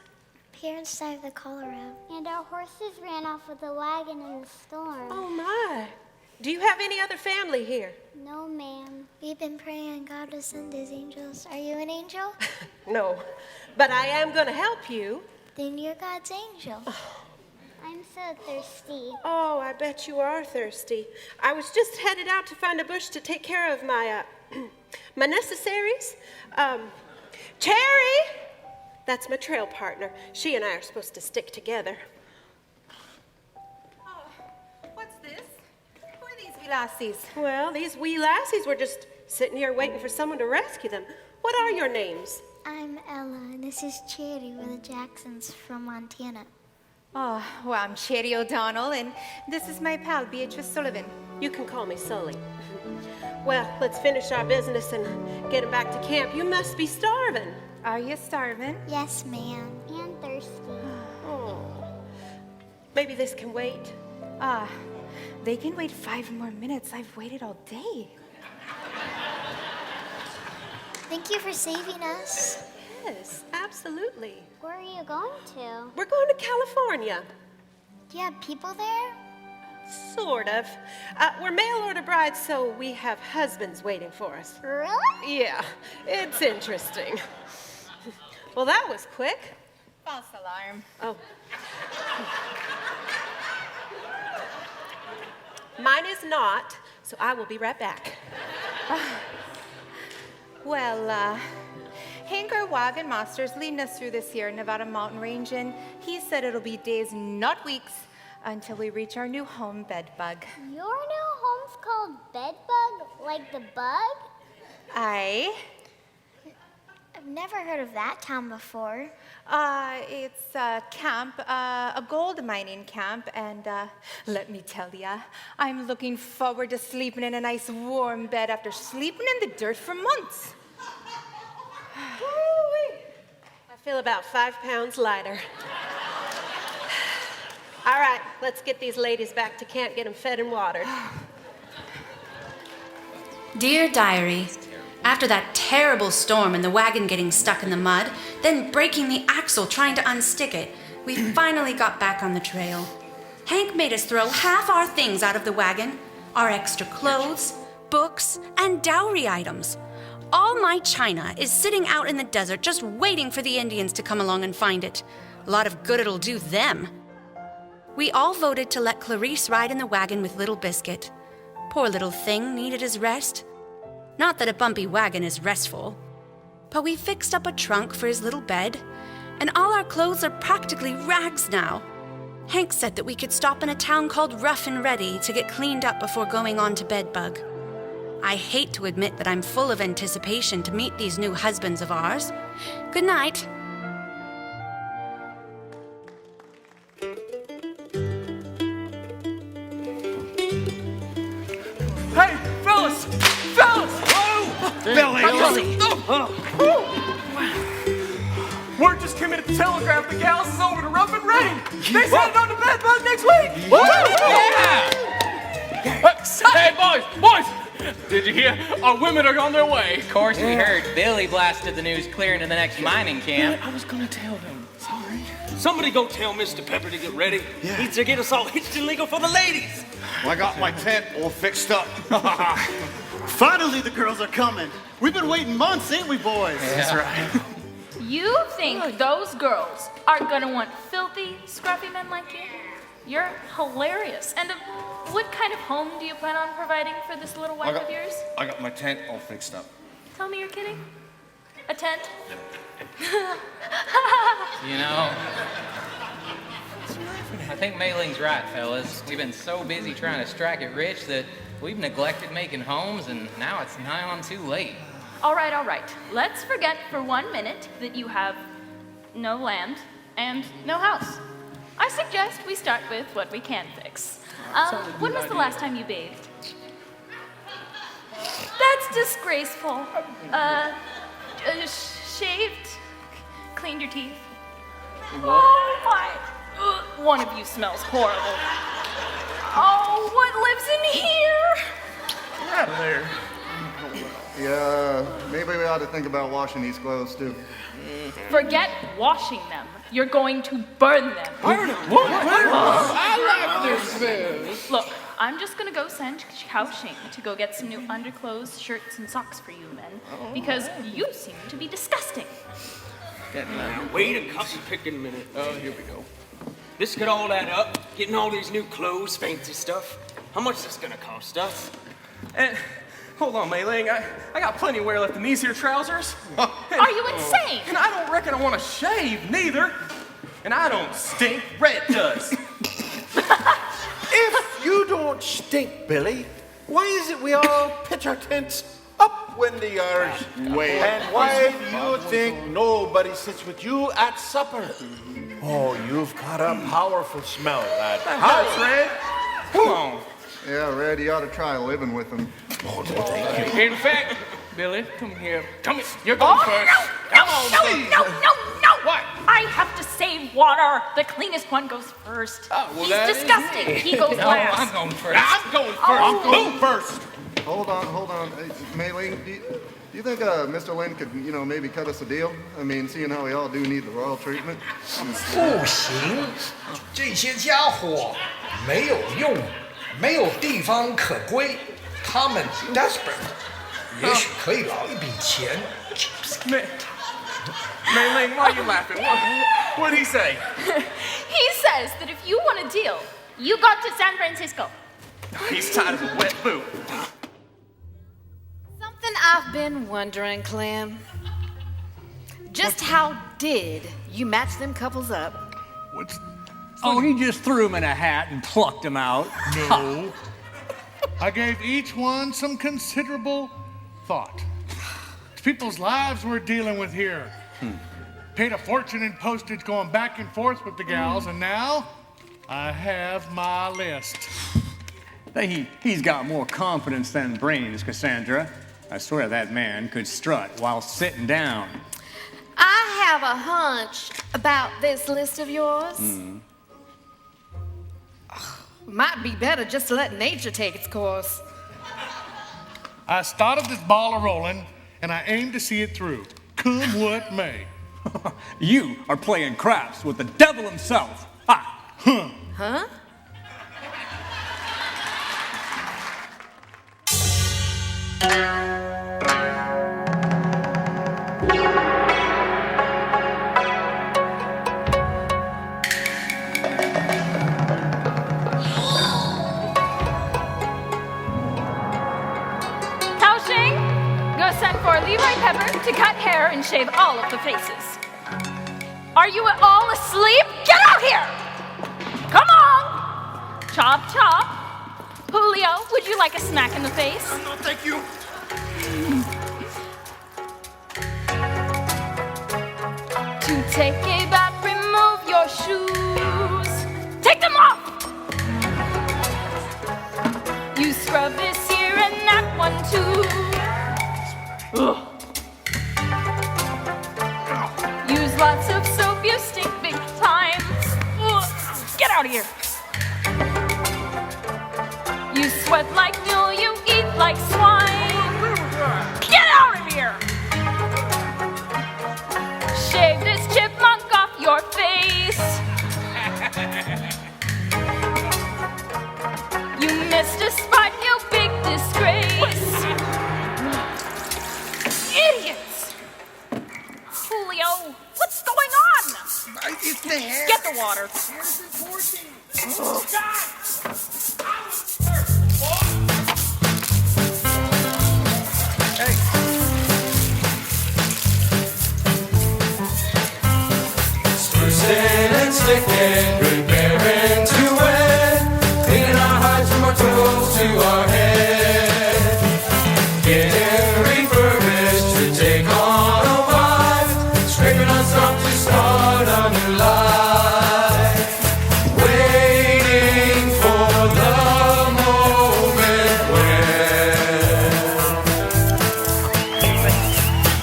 Parents died of the cholera. And our horses ran off with the wagon in the storm. Oh, my. Do you have any other family here? No, ma'am. We've been praying God to send his angels. Are you an angel? No, but I am going to help you. Then you're God's angel. I'm so thirsty. Oh, I bet you are thirsty. I was just headed out to find a bush to take care of my, my necessaries. Cherry! That's my trail partner. She and I are supposed to stick together. Oh, what's this? Who are these wee lassies? Well, these wee lassies were just sitting here waiting for someone to rescue them. What are your names? I'm Ella, and this is Cherry. We're the Jacksons from Montana. Oh, well, I'm Cherry O'Donnell, and this is my pal, Beatrice Sullivan. You can call me Sully. Well, let's finish our business and get him back to camp. You must be starving. Are you starving? Yes, ma'am. And thirsty. Oh. Maybe this can wait. They can wait 5 more minutes. I've waited all day. Thank you for saving us. Yes, absolutely. Where are you going to? We're going to California. Do you have people there? Sort of. We're mail order brides, so we have husbands waiting for us. Really? Yeah, it's interesting. Well, that was quick. False alarm. Oh. Mine is not, so I will be right back. Well, Hank, our wagon master's leading us through this here Nevada mountain range, and he said it'll be days, not weeks, until we reach our new home, Bedbug. Your new home's called Bedbug? Like the bug? Aye. I've never heard of that town before. It's a camp, a gold mining camp, and let me tell ya, I'm looking forward to sleeping in a nice warm bed after sleeping in the dirt for months. I feel about 5 pounds lighter. All right, let's get these ladies back to camp, get them fed and watered. Dear Diary, after that terrible storm and the wagon getting stuck in the mud, then breaking the axle trying to unstick it, we finally got back on the trail. Hank made us throw half our things out of the wagon, our extra clothes, books, and dowry items. All my china is sitting out in the desert just waiting for the Indians to come along and find it. A lot of good it'll do them. We all voted to let Clarice ride in the wagon with Little Biscuit. Poor little thing needed his rest. Not that a bumpy wagon is restful. But we fixed up a trunk for his little bed, and all our clothes are practically rags now. Hank said that we could stop in a town called Rough and Ready to get cleaned up before going on to Bedbug. I hate to admit that I'm full of anticipation to meet these new husbands of ours. Good night. Hey, fellas! Fellas! Whoa! Billy! Word just came in at the telegraph. The gals is over to Rough and Ready. They headed on to Bedbug next week. Woo! Hey, boys! Did you hear? Our women are on their way. Of course we heard. Billy blasted the news clear into the next mining camp. I was gonna tell them. Sorry. Somebody go tell Mr. Pepper to get ready. Yeah. Needs to get us all hitched and legal for the ladies. Well, I got my tent all fixed up. Finally, the girls are coming. We've been waiting months, ain't we, boys? Yeah. That's right. You think those girls are gonna want filthy, scruffy men like you? You're hilarious. And what kind of home do you plan on providing for this little wife of yours? I got my tent all fixed up. Tell me you're kidding. A tent? You know, I think Mayling's right, fellas. We've been so busy trying to strike it rich that we've neglected making homes, and now it's nigh on too late. All right. Let's forget for 1 minute that you have no land and no house. I suggest we start with what we can fix. When was the last time you bathed? That's disgraceful. Shaved? Cleaned your teeth? Oh my! One of you smells horrible. Oh, what lives in here? Get out of there. Yeah, maybe we ought to think about washing these clothes too. Forget washing them. You're going to burn them. Burn them? What? I like this move. Look, I'm just gonna go send Kaoxing to go get some new underclothes, shirts, and socks for you men, because you seem to be disgusting. Wait a cotton picking minute. Oh, here we go. This could all add up. Getting all these new clothes, fancy stuff. How much is this gonna cost us? And hold on, Mei Ling. I got plenty of wear left in these here trousers. Are you insane? And I don't reckon I want to shave neither. And I don't stink. Red does. If you don't stink, Billy, why is it we all pitch our tents up when the Irish wait? And why do you think nobody sits with you at supper? Oh, you've got a powerful smell, lad. How's Red? Come on. Yeah, Red, you ought to try living with them. Oh, no, thank you. In fact, Billy, come here. Come here. You're going first. Come on, no, please. no. What? I have to save water. The cleanest one goes first. He's disgusting. He goes No, last. I'm going first. I'm going first. Oh. I'm going first. Hold on. Hey, Mei Ling, do you think Mr. Lin could, maybe cut us a deal? I mean, seeing how we all do need the royal treatment. 不行，这些家伙没有用，没有地方可归，他们 desperate， 也许可以捞一笔钱。Mei Ling, why are you laughing? What'd he say? He says that if you want a deal, you got to San Francisco. He's tired of a wet boot. Something I've been wondering, Clem. Just how did you match them couples up? Oh, he just threw him in a hat and plucked him out. No. I gave each one some considerable thought. It's people's lives we're dealing with here. Paid a fortune in postage going back and forth with the gals, and now I have my list. He's got more confidence than brains, Cassandra. I swear that man could strut while sitting down. I have a hunch about this list of yours. Might be better just to let nature take its course. I started this ball a rolling, and I aim to see it through, come what may. You are playing craps with the devil himself. Huh? Go send for Leroy Pepper to cut hair and shave all of the faces. Are you all asleep? Get out here! Come on! Chop, chop. Julio, would you like a smack in the face? No, thank you. To take a bath, remove your shoes. Take them off! You scrub this here and that one too. Ugh. Use lots of soap, you stink big time. Ugh. Get out of here. You sweat like mule, you eat like swine. Get out of here. Shave this chipmunk off your face. You missed a spot, you big disgrace. Idiots! Julio, what's going on? It's the hair. Get the water. Hair's important. Oh. Sprucing and sticking, preparing to wed, cleaning our hearts from our toes to our head, getting refurbished to take on a wife, scraping on stuff to start a new life, waiting for the moment when,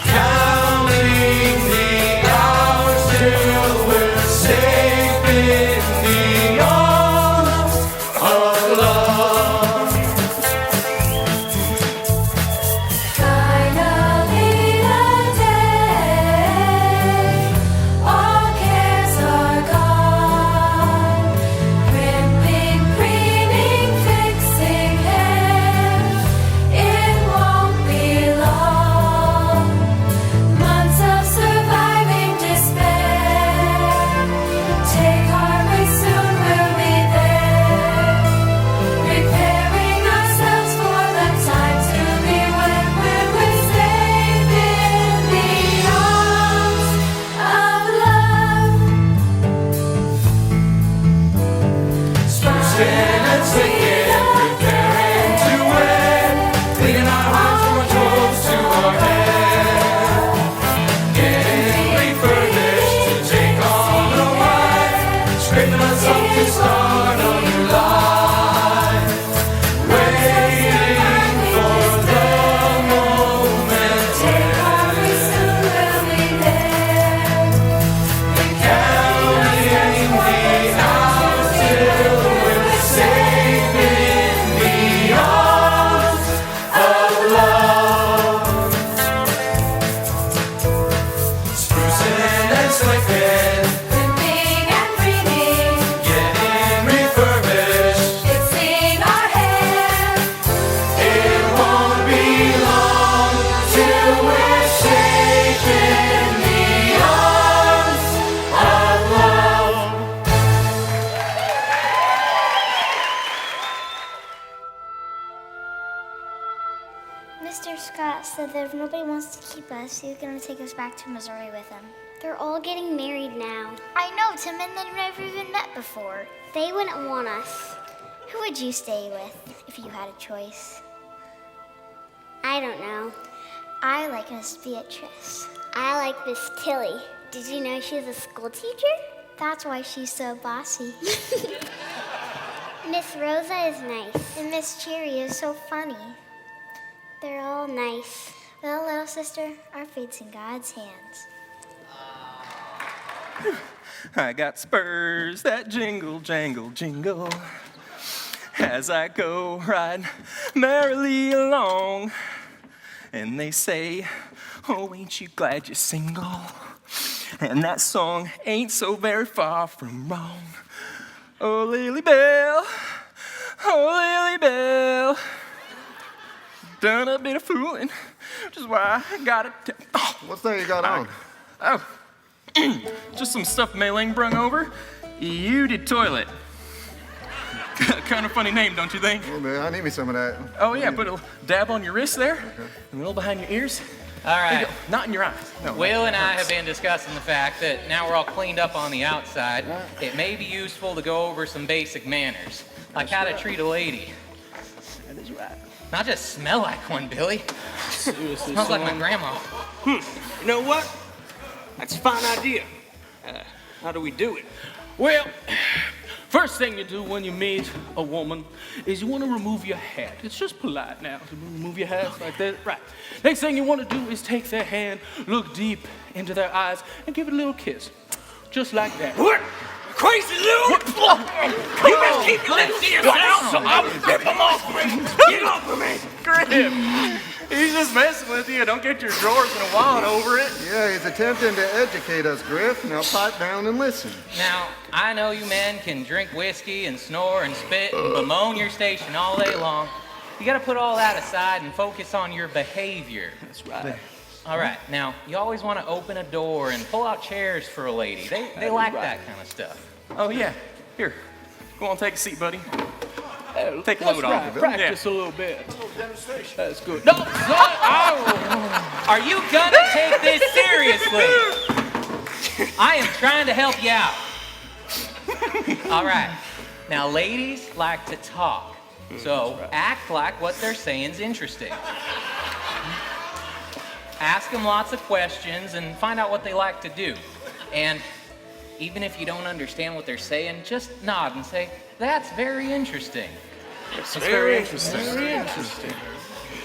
counting the hours till we're safe in that if nobody wants to keep us, he's gonna take us back to Missouri with him. They're all getting married now. I know, Tim and them never even met before. They wouldn't want us. Who would you stay with if you had a choice? I don't know. I like Miss Beatrice. I like Miss Tilly. Did you know she's a school teacher? That's why she's so bossy. Miss Rosa is nice, and Miss Cherry is so funny. They're all nice. Well, little sister, our fate's in God's hands. I got spurs that jingle, jangle, jingle as I go riding merrily along. And they say, oh, ain't you glad you're single? And that song ain't so very far from wrong. Oh, Lily Bell, oh, Lily Bell, done a bit of fooling, which is why I got it. Oh, what's that you got on? Oh, just some stuff Mei-Ling brung over. You did toilet. Kind of funny name, don't you think? Oh, man, I need me some of that. Oh, yeah, put a dab on your wrist there, and a little behind your ears. All right. Not in your eyes. No, Will and I have been discussing the fact that now we're all cleaned up on the outside, it may be useful to go over some basic manners, like how to treat a lady. That is right. Not just smell like one, Billy. Seriously, Smells like my son. grandma. You know what? That's a fine idea. How do we do it? Well, first thing you do when you meet a woman is you want to remove your hat. It's just polite now to remove your hat like that. Right. Next thing you want to do is take their hand, look deep into their eyes, and give it a little kiss. Just like that. What? Crazy little... You best keep your lips to yourself, so I'll rip them off of me. Get off of me. Grim. He's just messing with you. Don't get your drawers in a wad over it. Yeah, he's attempting to educate us, Griff. Now pipe down and listen. Now, I know you men can drink whiskey and snore and spit and bemoan your station all day long. You gotta put all that aside and focus on your behavior. That's right. All right, now, you always want to open a door and pull out chairs for a lady. They like that kind of stuff. Oh, yeah. Here. Go on, take a seat, buddy. Take a load off. Practice a little bit. Demonstration. That's good. No, Are you gonna take this seriously? I am trying to help you out. All right. Now, ladies like to talk, so act like what they're saying is interesting. Ask them lots of questions and find out what they like to do. And even if you don't understand what they're saying, just nod and say, that's very interesting. That's very interesting. Very interesting.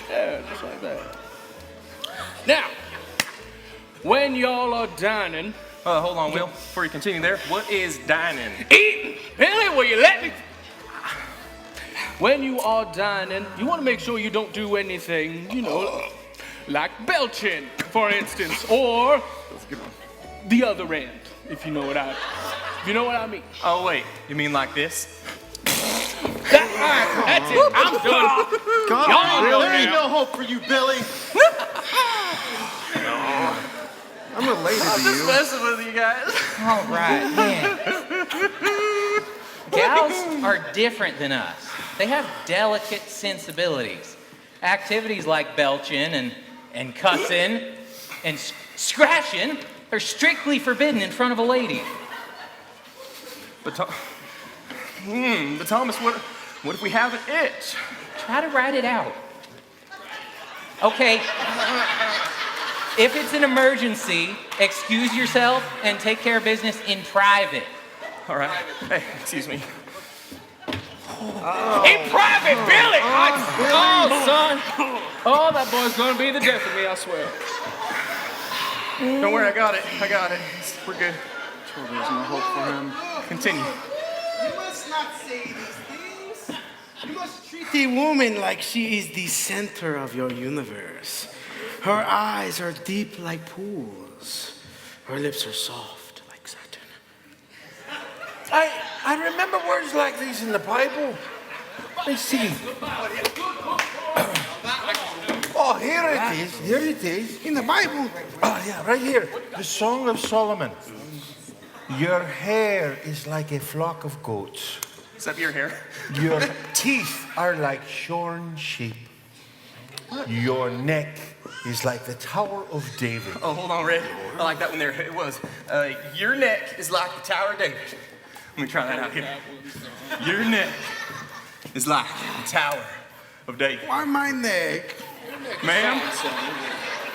Yeah, just like that. Now, when y'all are dining... hold on, Will. Before you continue there, what is dining? Eating! Billy, will you let me... When you are dining, you want to make sure you don't do anything, you know, like belching, for instance, or the other end, if you know what I mean. Oh, wait. You mean like this? That's it. I'm done. God, there ain't no hope for you, Billy. I'm related I'm to just you. messing with you guys. All right, man. Gals are different than us. They have delicate sensibilities. Activities like belching and cussing and scratching are strictly forbidden in front of a lady. But Thomas, what if we have an itch? Try to write it out. Okay. If it's an emergency, excuse yourself and take care of business in private. All right. Hey, excuse me. In private, Billy! Oh, son. Oh, that boy's gonna be the death of me, I swear. Don't worry, I got it. We're good. Sure, there's no hope for him. Continue. You must not say these things. You must treat the woman like she is the center of your universe. Her eyes are deep like pools. Her lips are soft like satin. I remember words like these in the Bible. Let me see. Oh, here it is, in the Bible. Oh, yeah, right here. The Song of Solomon. Your hair is like a flock of goats. Is that your hair? Your teeth are like shorn sheep. Your neck is like the Tower of David. Oh, hold on, Red. I like that one there. It was, your neck is like the Tower of David. Let me try that out here. Your neck is like the Tower of David. Why my neck? Ma'am,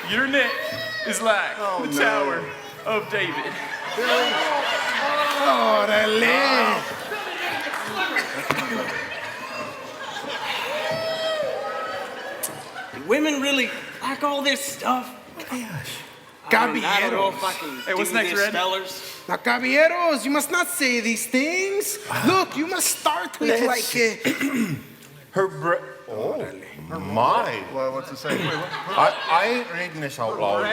your neck is like the Tower of David. Órale. Women really like all this stuff. I don't know if I can Hey, what's do next, this, Red? fellas. Now, caballeros, you must not say these things. Look, you must start with Her oh, my. Well, what's it say? I ain't reading this out loud.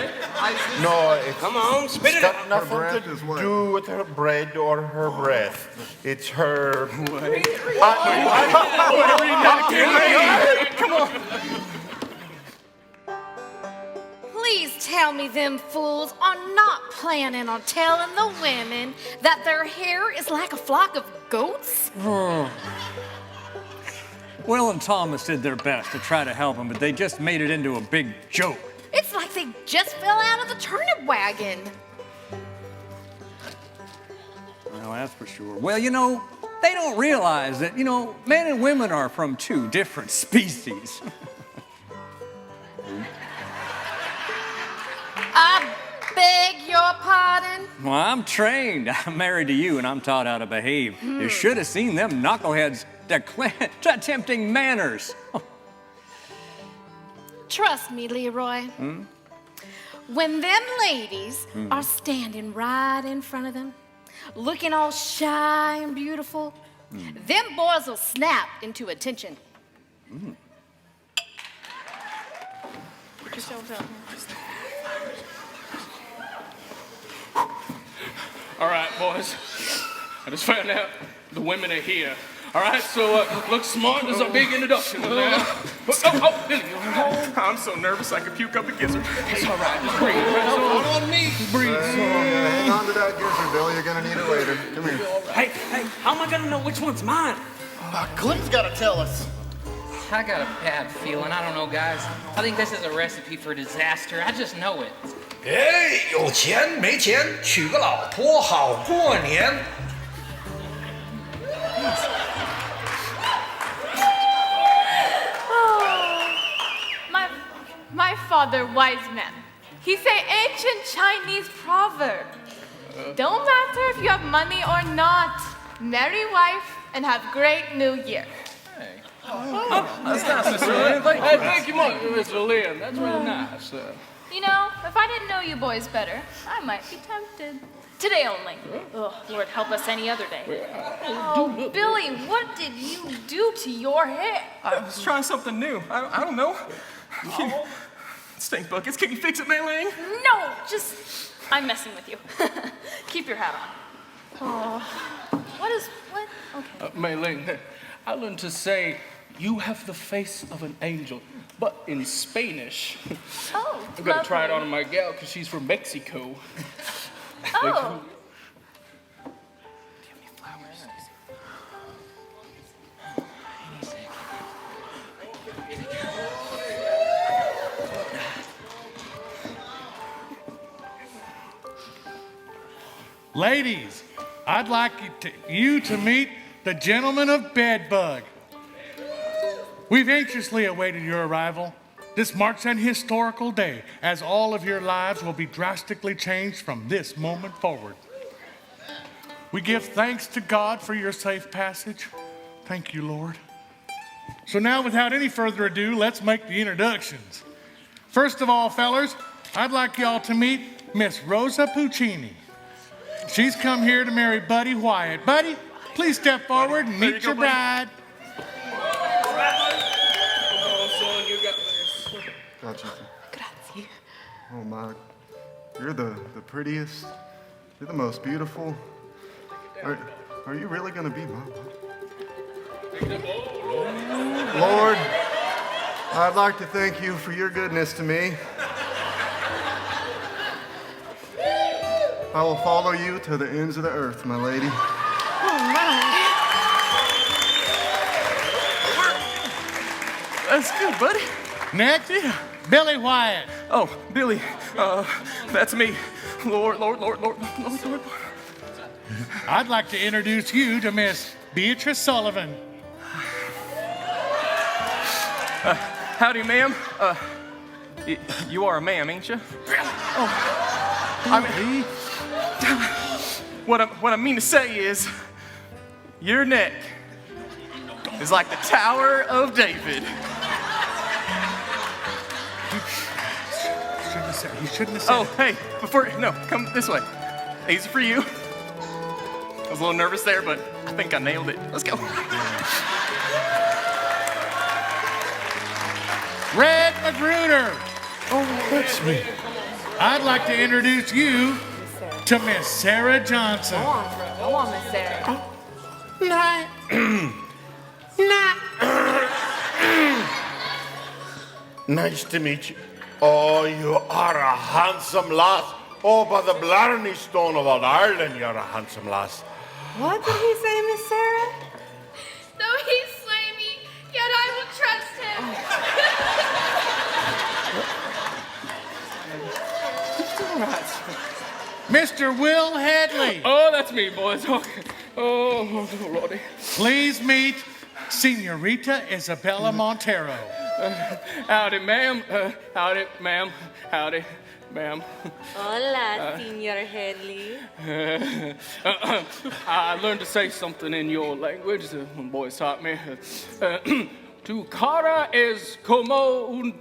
No, it's, Come on, spit it got out. nothing Her breath to is what? do with her bread or her breath. It's her. Come on. Please tell me them fools are not planning on telling the women that their hair is like a flock of goats? Will and Thomas did their best to try to help him, but they just made it into a big joke. It's like they just fell out of the turnip wagon. Well, that's for sure. Well, you know, they don't realize that, you know, men and women are from two different species. I beg your pardon? Well, I'm trained. I'm married to you, and I'm taught how to behave. You should have seen them knuckleheads attempting manners. Trust me, Leroy. When them ladies are standing right in front of them, looking all shy and beautiful, them boys will snap into attention. Put yourselves out here. All right, boys. I just found out the women are here. All right, so look smart. There's a big introduction over there. I'm so nervous I could puke up a gizzard. It's all right. Just breathe. Hold on me. Breathe. Hang on to that gizzard, Bill. You're gonna need it later. Come here. Hey, how am I gonna know which one's mine? Clem's got to tell us. I got a bad feeling. I don't know, guys. I think this is a recipe for disaster. I just know it. 哎，有钱没钱，娶个老婆好过年。 My father, wise man. He say ancient Chinese proverb. Don't matter if you have money or not. Marry wife and have great new year. That's nice, Mr. Lynn. Thank you, Mr. Lynn. That's really nice. You know, if I didn't know you boys better, I might be tempted. Today only. Ugh, Lord help us any other day. Oh, Billy, what did you do to your hair? I was trying something new. I don't know. Stink buckets, can you fix it, Mei Ling? No, just, I'm messing with you. Keep your hat on. Oh, what? Okay. Mei Ling, I learned to say, you have the face of an angel, but in Spanish. Oh, I'm gonna try it lovely. on my gal, because she's from Mexico. Oh. Ladies, I'd like you to meet the gentleman of Bedbug. We've anxiously awaited your arrival. This marks an historical day, as all of your lives will be drastically changed from this moment forward. We give thanks to God for your safe passage. Thank you, Lord. So now, without any further ado, let's make the introductions. First of all, fellers, I'd like y'all to meet Miss Rosa Puccini. She's come here to marry Buddy Wyatt. Buddy, please step forward and meet your bride. Gotcha. Grazie. Oh my, you're the prettiest. You're the most beautiful. Are you really gonna be my wife? Lord, I'd like to thank you for your goodness to me. I will follow you to the ends of the earth, my lady. Oh, my. That's good, buddy. Next, Billy Wyatt. Oh, Billy, that's me. Lord. I'd like to introduce you to Miss Beatrice Sullivan. Howdy, ma'am. You are a ma'am, ain't you? Oh, I mean, what I mean to say is, your neck is like the Tower of David. You shouldn't have said Oh, it. hey, come this way. Easy for you. I was a little nervous there, but I think I nailed it. Let's go. Red Magruder. Oh, that's me. I'd like to introduce you to Miss Sarah Johnson. Go on, Miss Sarah. Nice to meet you. Oh, you are a handsome lass. Oh, by the Blarney Stone of Old Ireland, you're a handsome lass. What did he say, Miss Sarah? Though he slay me, yet I will trust him. Mr. Will Hadley. Oh, that's me, boys. Okay. Oh, Lordy. Please meet Senorita Isabella Montero. Howdy, ma'am. Howdy, ma'am. Howdy, ma'am. Hola, Senor Hadley. I learned to say something in your language. When boys taught me. Tu cara es como un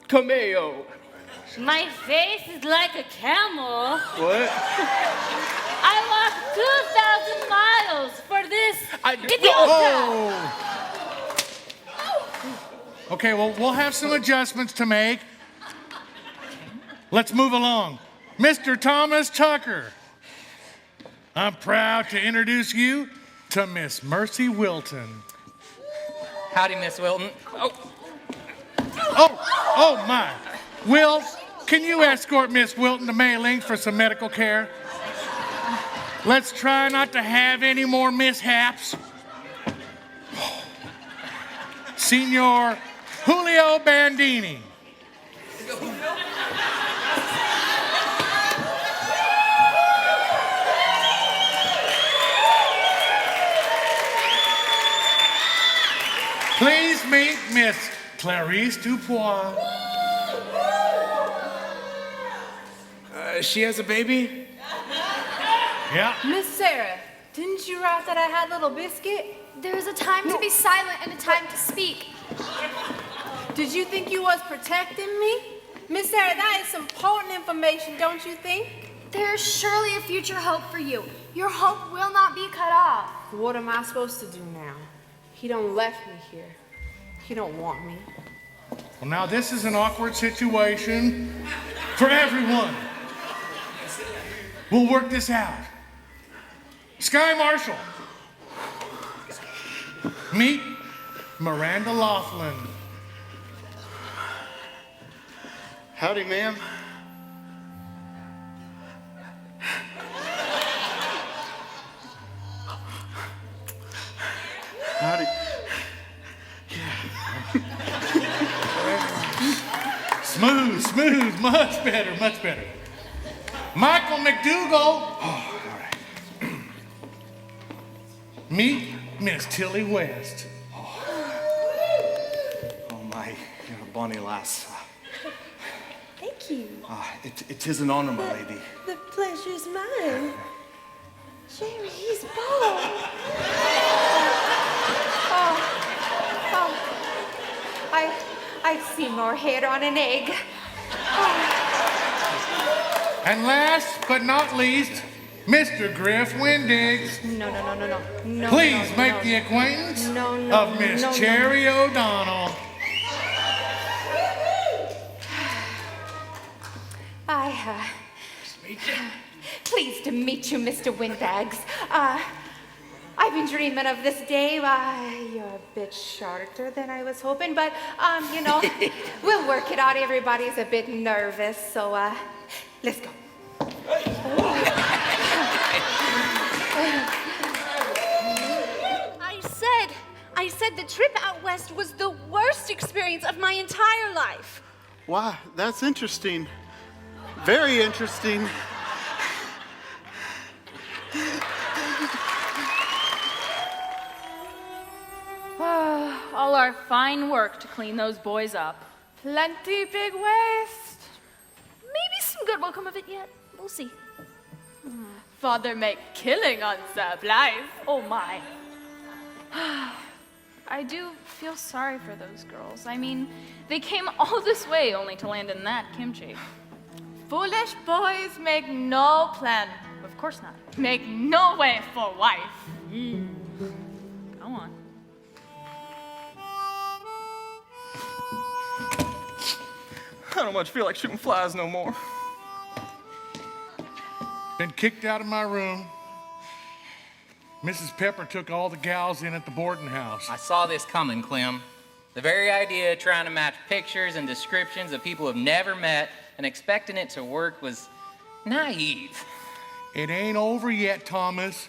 camello. My face is like a camel. What? I walked 2,000 miles for this idiota. Oh! Okay, well, we'll have some adjustments to make. Let's move along. Mr. Thomas Tucker. I'm proud to introduce you to Miss Mercy Wilton. Howdy, Miss Wilton. Oh my. Will, can you escort Miss Wilton to Mayling for some medical care? Let's try not to have any more mishaps. Senor Julio Bandini. Please meet Miss Clarice Dupois. She has a baby? Yeah. Miss Sarah, didn't you write that I had little biscuit? There's a time to be silent and a time to speak. Did you think you was protecting me? Miss Sarah, that is some important information, don't you think? There is surely a future hope for you. Your hope will not be cut off. What am I supposed to do now? He don't left me here. He don't want me. Well, now this is an awkward situation for everyone. We'll work this out. Sky Marshal. Meet Miranda Laughlin. Howdy, ma'am. Howdy. Smooth, much better. Michael McDougal. Oh, all right. Meet Miss Tilly West. Oh my, you're a bonny lass. Thank you. It is an honor, my lady. The pleasure's mine. Jerry, he's bald. I've seen more hair on an egg. And last but not least, Mr. Griff Windigs. No. Please make the acquaintance of Miss Cherry O'Donnell. Pleased to meet you, Mr. Windbags. I've been dreaming of this day. You're a bit shorter than I was hoping, but, we'll work it out. Everybody's a bit nervous, so, let's go. I said the trip out west was the worst experience of my entire life. Wow, that's interesting. Very interesting. All our fine work to clean those boys up. Plenty big waste. Maybe some good will come of it yet. We'll see. Father make killing on supplies. Oh my. I do feel sorry for those girls. I mean, they came all this way only to land in that kimchi. Foolish boys make no plan. Of course not. Make no way for wife. Go on. I don't much feel like shooting flies no more. Been kicked out of my room. Mrs. Pepper took all the gals in at the boarding house. I saw this coming, Clem. The very idea of trying to match pictures and descriptions of people who've never met and expecting it to work was naive. It ain't over yet, Thomas.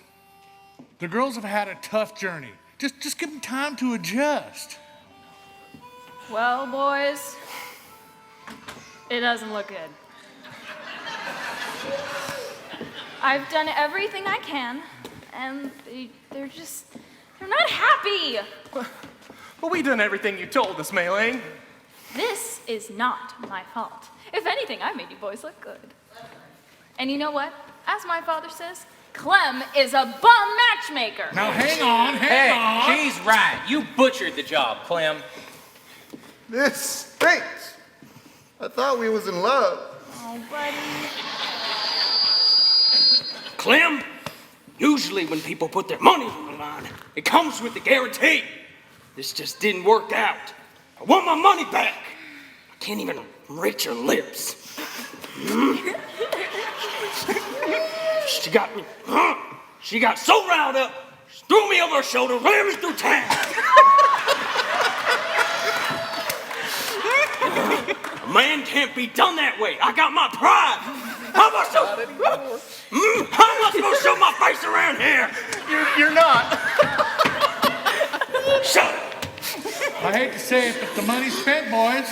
The girls have had a tough journey. Just give them time to adjust. Well, boys, it doesn't look good. I've done everything I can, and they're not happy. But we done everything you told us, Mei Ling. This is not my fault. If anything, I made you boys look good. And you know what? As my father says, Clem is a bum matchmaker. Now hang on. Hey, she's right. You butchered the job, Clem. This stinks. I thought we was in love. Oh, buddy. Clem, usually when people put their money on the line, it comes with a guarantee. This just didn't work out. I want my money back. I can't even reach her lips. She got me. She got so riled up, she threw me over her shoulder, ran me through town. A man can't be done that way. I got my pride. How am I supposed to show my face around here? You're not. Shut up. I hate to say it, but the money's spent, boys.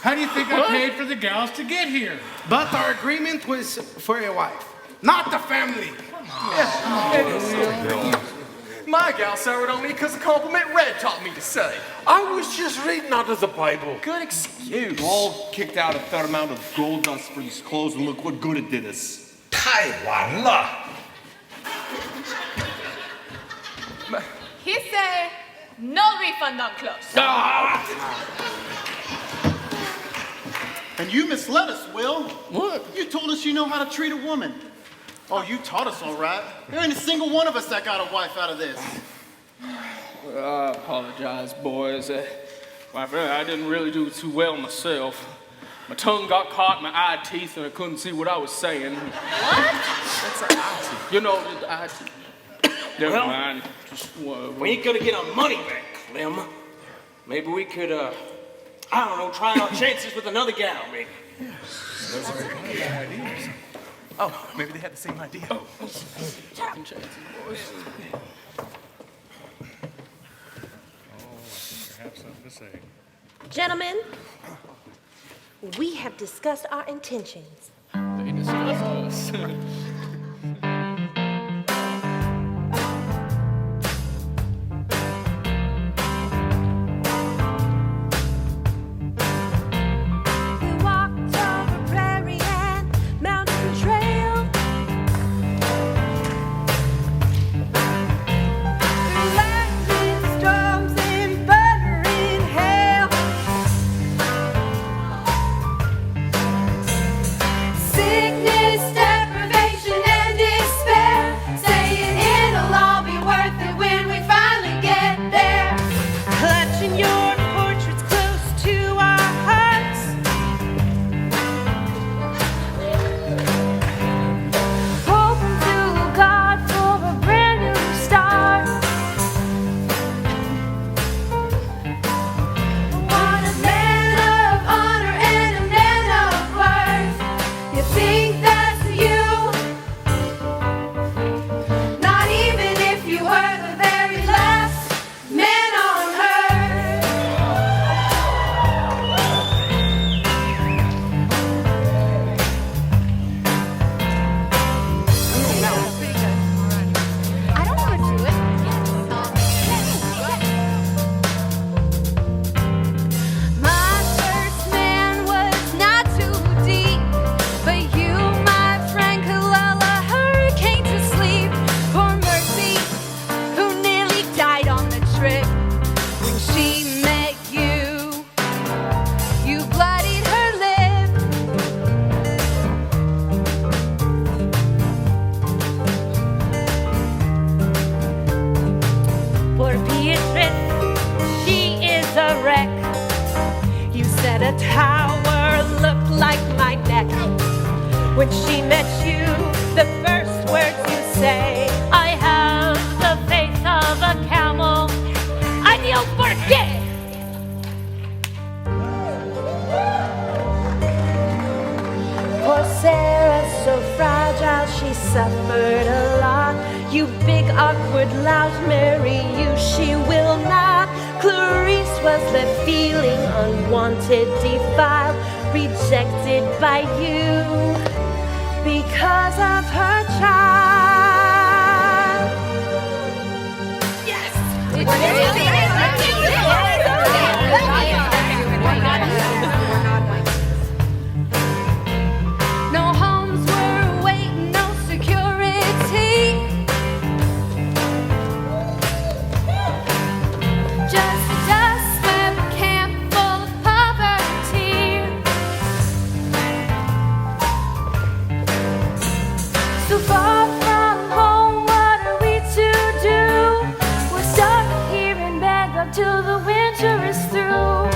How do you think I paid for the gals to get here? But our agreement was for a wife, not the family. My gal soured on me because of compliment Red taught me to say. I was just reading out of the Bible. Good excuse. All kicked out a fair amount of gold dust for these clothes, and look what good it did us. 太晚了。 He say, no refund on clothes. And you misled us, Will. What? You told us you know how to treat a woman. Oh, you taught us all right. There ain't a single one of us that got a wife out of this. Well, I apologize, boys. I didn't really do too well myself. My tongue got caught in my eye teeth and I couldn't see what I was saying. What? That's an eye teeth. You know, the eye teeth. Never mind. Just, We ain't gonna get our money back, Clem. Maybe we could, I don't know, try our chances with another gal, maybe. Those are good ideas. Oh, maybe they had the same idea. Oh, second chances, boys. I have something to say. Gentlemen, we have discussed our intentions. They discussed us. Sickness, deprivation, When she met you, the first words you say, I have the face of a camel. I don't forget. poor Sarah, so fragile, she suffered a lot. You big, awkward lout, marry you she will not. Clarice was left feeling unwanted, defiled, rejected by you because of her child. Yes! No homes were waiting, no security. Just a dust web camp full of poverty. So far from home, what are we to do? We're stuck here in bed until the winter is through.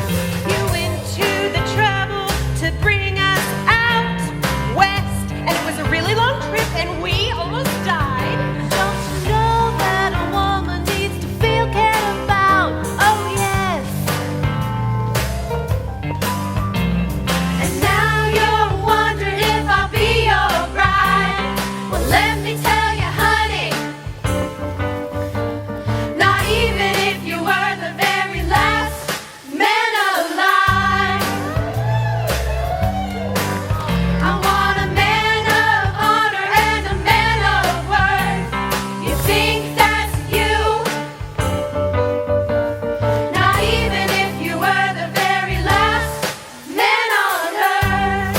You went to the trouble to bring us out west, and it was a really long trip, and we almost died. Don't you know that a woman needs to feel cared about? Oh yes. And now you're wondering if I'll be your bride. Well, let me tell you, honey, not even if you were the very last man alive. I want a man of honor and a man of worth. You think that's you? Not even if you were the very last man on earth.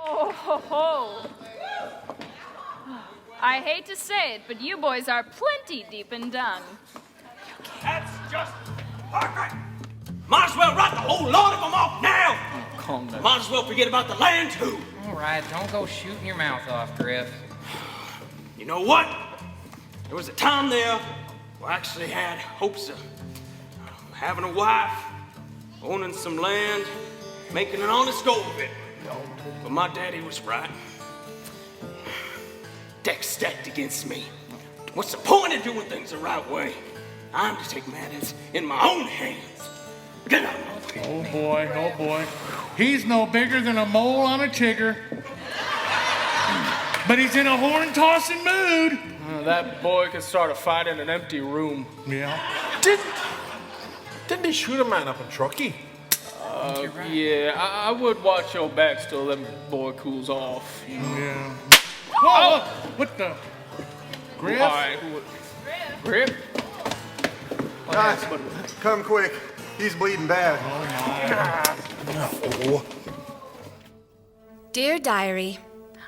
Oh, ho, ho. I hate to say it, but you boys are plenty deep and done. That's just perfect. Might as well write the whole lot of them off now. Calm down. Might as well forget about the land too. All right, don't go shooting your mouth off, Griff. You know what? There was a time there where I actually had hopes of having a wife, owning some land, making an honest go of it. But my daddy was right. Deck stacked against me. What's the point of doing things the right way? I'm to take matters in my own hands. Get out of my way. Oh boy, oh boy. He's no bigger than a mole on a chigger. But he's in a horn-tossing mood. That boy could start a fight in an empty room. Yeah. Didn't they shoot a man up in Truckee? Yeah, I would watch your backs till that boy cools off. Yeah. Whoa! What the? Griff? All right, Griff? Guys, come quick. He's bleeding bad. Dear Diary,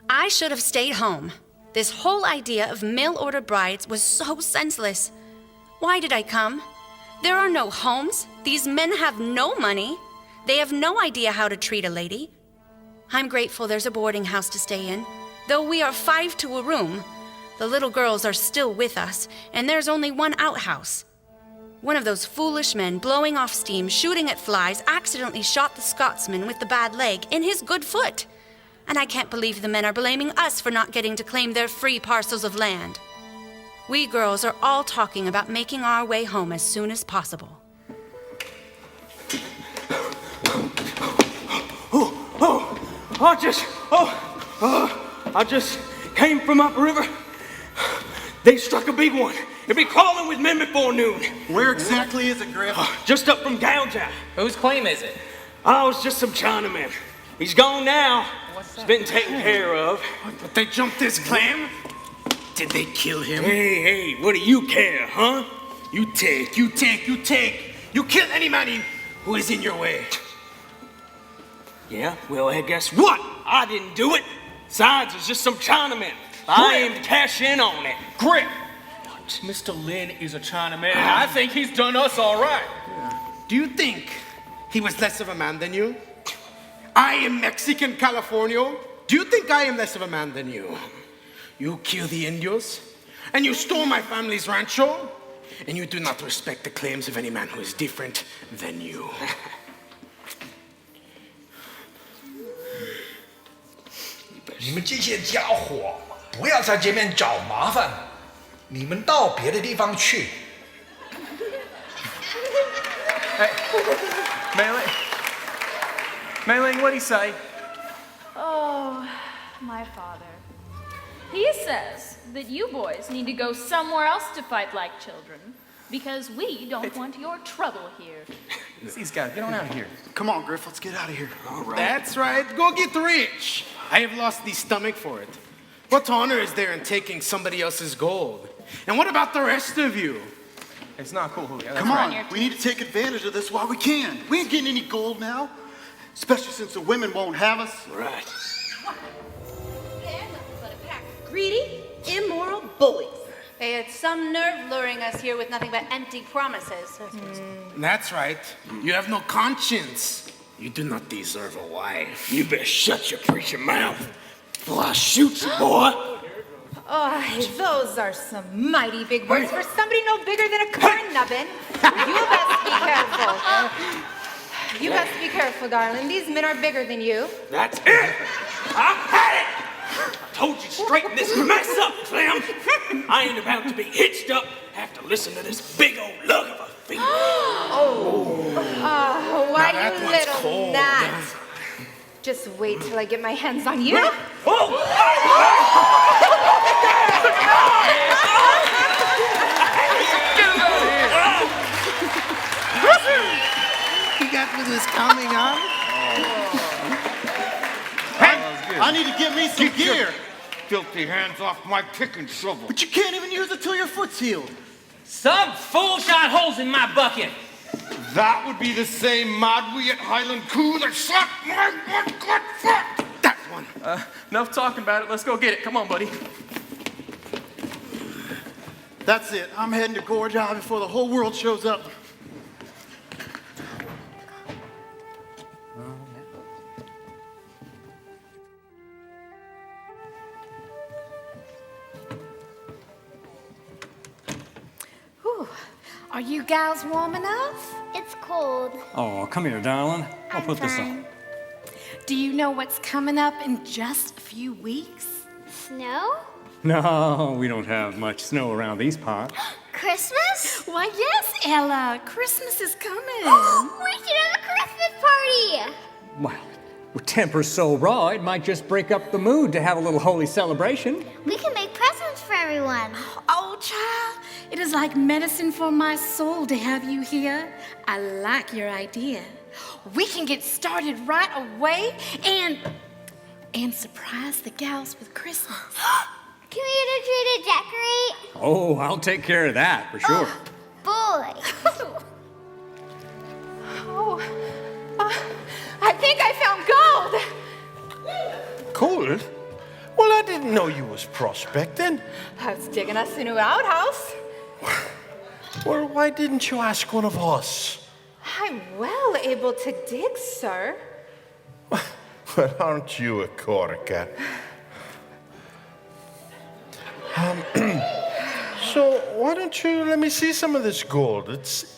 I should have stayed home. This whole idea of mail-order brides was so senseless. Why did I come? There are no homes. These men have no money. They have no idea how to treat a lady. I'm grateful there's a boarding house to stay in. Though we are 5 to a room, the little girls are still with us, and there's only one outhouse. One of those foolish men blowing off steam, shooting at flies, accidentally shot the Scotsman with the bad leg in his good foot. And I can't believe the men are blaming us for not getting to claim their free parcels of land. We girls are all talking about making our way home as soon as possible. I just came from upriver. They struck a big one. It'll be crawling with men before noon. Where exactly is it, Griff? Just up from Gouja. Whose claim is it? Oh, it's just some Chinaman. He's gone now. He's been taken care of. But they jumped his claim? Did they kill him? Hey, what do you care, huh? You take. You kill any man who is in your way. Yeah, well, hey, guess what? I didn't do it. Besides, it's just some Chinaman. I aim to cash in on it. Griff! Mr. Lin is a Chinaman. I think he's done us all right. Do you think he was less of a man than you? I am Mexican Californio. Do you think I am less of a man than you? You kill the Indios, and you stole my family's rancho, and you do not respect the claims of any man who is different than you. 你们这些家伙，不要在这边找麻烦，你们到别的地方去。 Hey, Mei-Ling, what'd he say? Oh, my father. He says that you boys need to go somewhere else to fight like children because we don't want your trouble here. These guys, get on out of here. Come on, Griff, let's get out of here. All right. That's right. Go get rich. I have lost the stomach for it. What honor is there in taking somebody else's gold? And what about the rest of you? It's not cool, Julio. Come on, we need to take advantage of this while we can. We ain't getting any gold now, especially since the women won't have us. Right. They're nothing but a pack of greedy, immoral bullies. They had some nerve luring us here with nothing but empty promises. That's right. You have no conscience. You do not deserve a wife. You better shut your preaching mouth, or I'll shoot you, boy. Oh, those are some mighty big words for somebody no bigger than a corn nubbin. You best be careful. You best be careful, darling. These men are bigger than you. That's it! I had it! I told you to straighten this mess up, Clem. I ain't about to be hitched up after listening to this big old lug of a female. Oh, why Now that you one's little cold. gnat. Just wait till I get my hands on you. You got with this coming, huh? I need to get me some gear. Filthy hands off my pick and shovel. But you can't even use it till your foot's healed. Some fool shot holes in my bucket. That would be the same madweed at Highland Coup that shot my one good foot. That one. Enough talking about it. Let's go get it. Come on, buddy. That's it. I'm heading to Gorge Eye before the whole world shows up. Whew. Are you gals warm enough? It's cold. Oh, come here, darling. I'll put this on. Fine. Do you know what's coming up in just a few weeks? Snow? No, we don't have much snow around these parts. Christmas? Why, yes, Ella. Christmas is coming. We should have a Christmas party! Well, with temper's so raw, it might just break up the mood to have a little holy celebration. We can make presents for everyone. Oh, child, it is like medicine for my soul to have you here. I like your idea. We can get started right away and surprise the gals with Christmas. Can we get a tree to decorate? Oh, I'll take care of that, for sure. Boy. I think I found gold. Gold? Well, I didn't know you was prospecting. I was digging us a new outhouse. Well, why didn't you ask one of us? I'm well able to dig, sir. Well, aren't you a corker? So why don't you let me see some of this gold?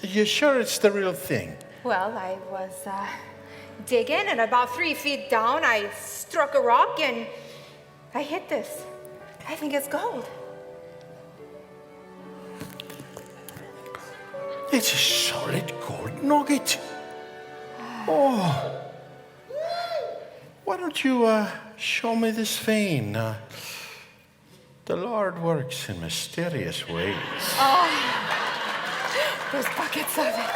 You sure it's the real thing? Well, I was digging, and about 3 feet down, I struck a rock, and I hit this. I think it's gold. It's a solid gold nugget. Oh. Why don't you show me this vein? The Lord works in mysterious ways. Oh, there's buckets of it.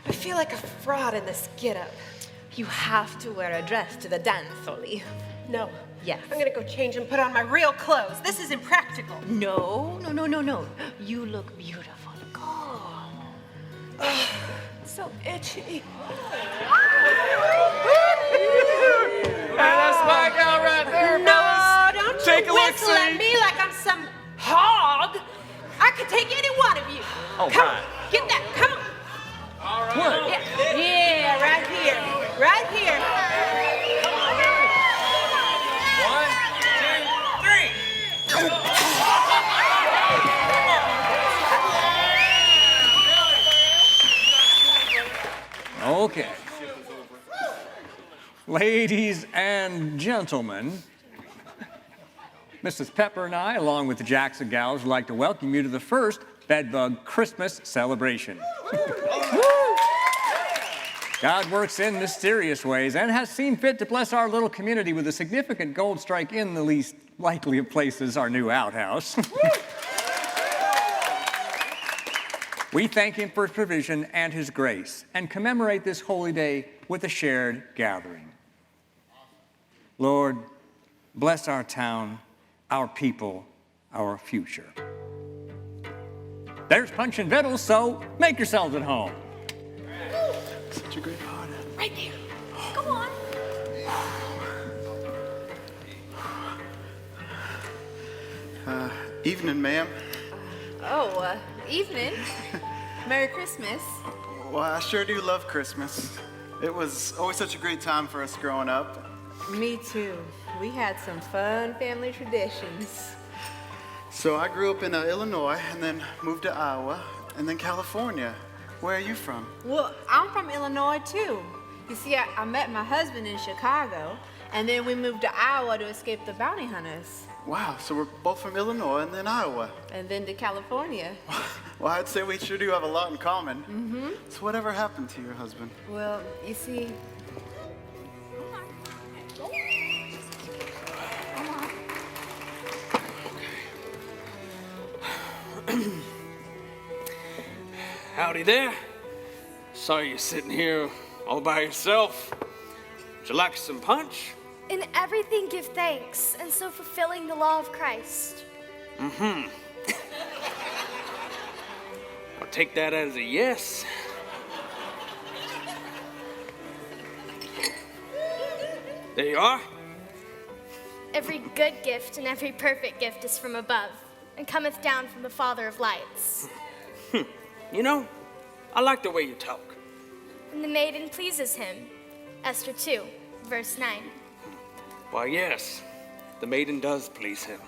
I feel like a fraud in this getup. You have to wear a dress to the dance, Oli. No, Yes. I'm gonna go change and put on my real clothes. This is impractical. No. You look beautiful. Go. So itchy. Hey, that's my gal right there, No, fellas. don't Take you a look, whistle at see. me like I'm some hog. I could take any one of you. All Come right. on, get that, come on. All right. Yeah, right here, right here. 1, 2, 3. Okay. Ladies and gentlemen, Mrs. Pepper and I, along with the Jackson Gals, would like to welcome you to the first Bedbug Christmas celebration. God works in mysterious ways and has seen fit to bless our little community with a significant gold strike in the least likely of places, our new outhouse. We thank him for his provision and his grace and commemorate this holy day with a shared gathering. Lord, bless our town, our people, our future. There's punch and victuals, so make yourselves at home. Such a great heart. Right there. Go on. Evening, ma'am. Evening. Merry Christmas. Well, I sure do love Christmas. It was always such a great time for us growing up. Me too. We had some fun family traditions. So I grew up in Illinois and then moved to Iowa and then California. Where are you from? Well, I'm from Illinois too. You see, I met my husband in Chicago, and then we moved to Iowa to escape the bounty hunters, Wow, so we're both from Illinois and then Iowa. and then to California. Well, I'd say we sure do have a lot in common. Mm-hmm. So whatever happened to your husband? Well, you see. Howdy there. Sorry you're sitting here all by yourself. Would you like some punch? In everything give thanks, and so fulfilling the law of Christ. Mm-hmm. I'll take that as a yes. There you are. Every good gift and every perfect gift is from above, and cometh down from the Father of lights. You know, I like the way you talk. And the maiden pleases him. Esther 2, verse 9. Why, yes, the maiden does please him.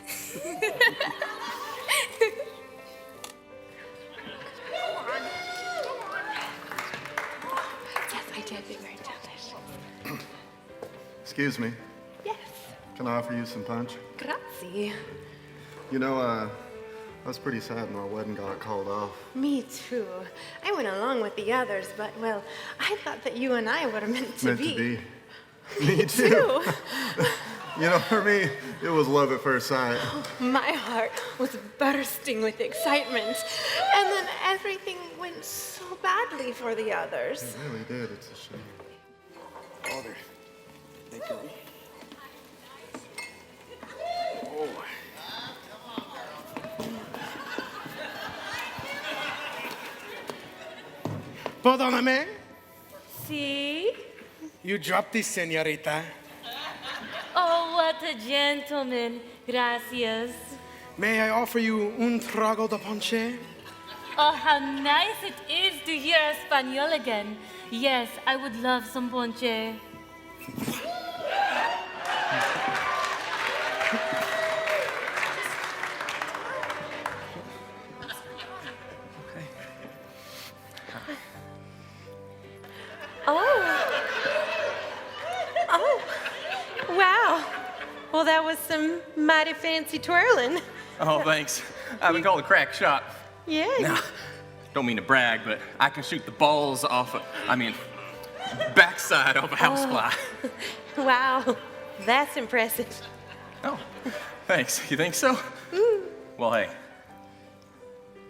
Yes, I did. They were delicious. Excuse me. Yes. Can I offer you some punch? Grazie. You know, I was pretty sad when our wedding got called off. Me too. I went along with the others, but, well, I thought that you and I were meant to be. Me too. You know, for me, it was love at first sight. My heart was bursting with excitement, and then everything went so badly for the others. It really did. It's a shame. Oh, they go. Oh. Perdóname. See? You dropped this, señorita. Oh, what a gentleman. Gracias. May I offer you un trago de ponche? Oh, how nice it is to hear Espanol again. Yes, I would love some ponche. Oh, wow. Well, that was some mighty fancy twirling. Oh, thanks. I've been called a crack shot. Yeah. Now, don't mean to brag, but I can shoot the balls off backside of a housefly. Wow, that's impressive. Oh, thanks. You think so? Mm. Well, hey,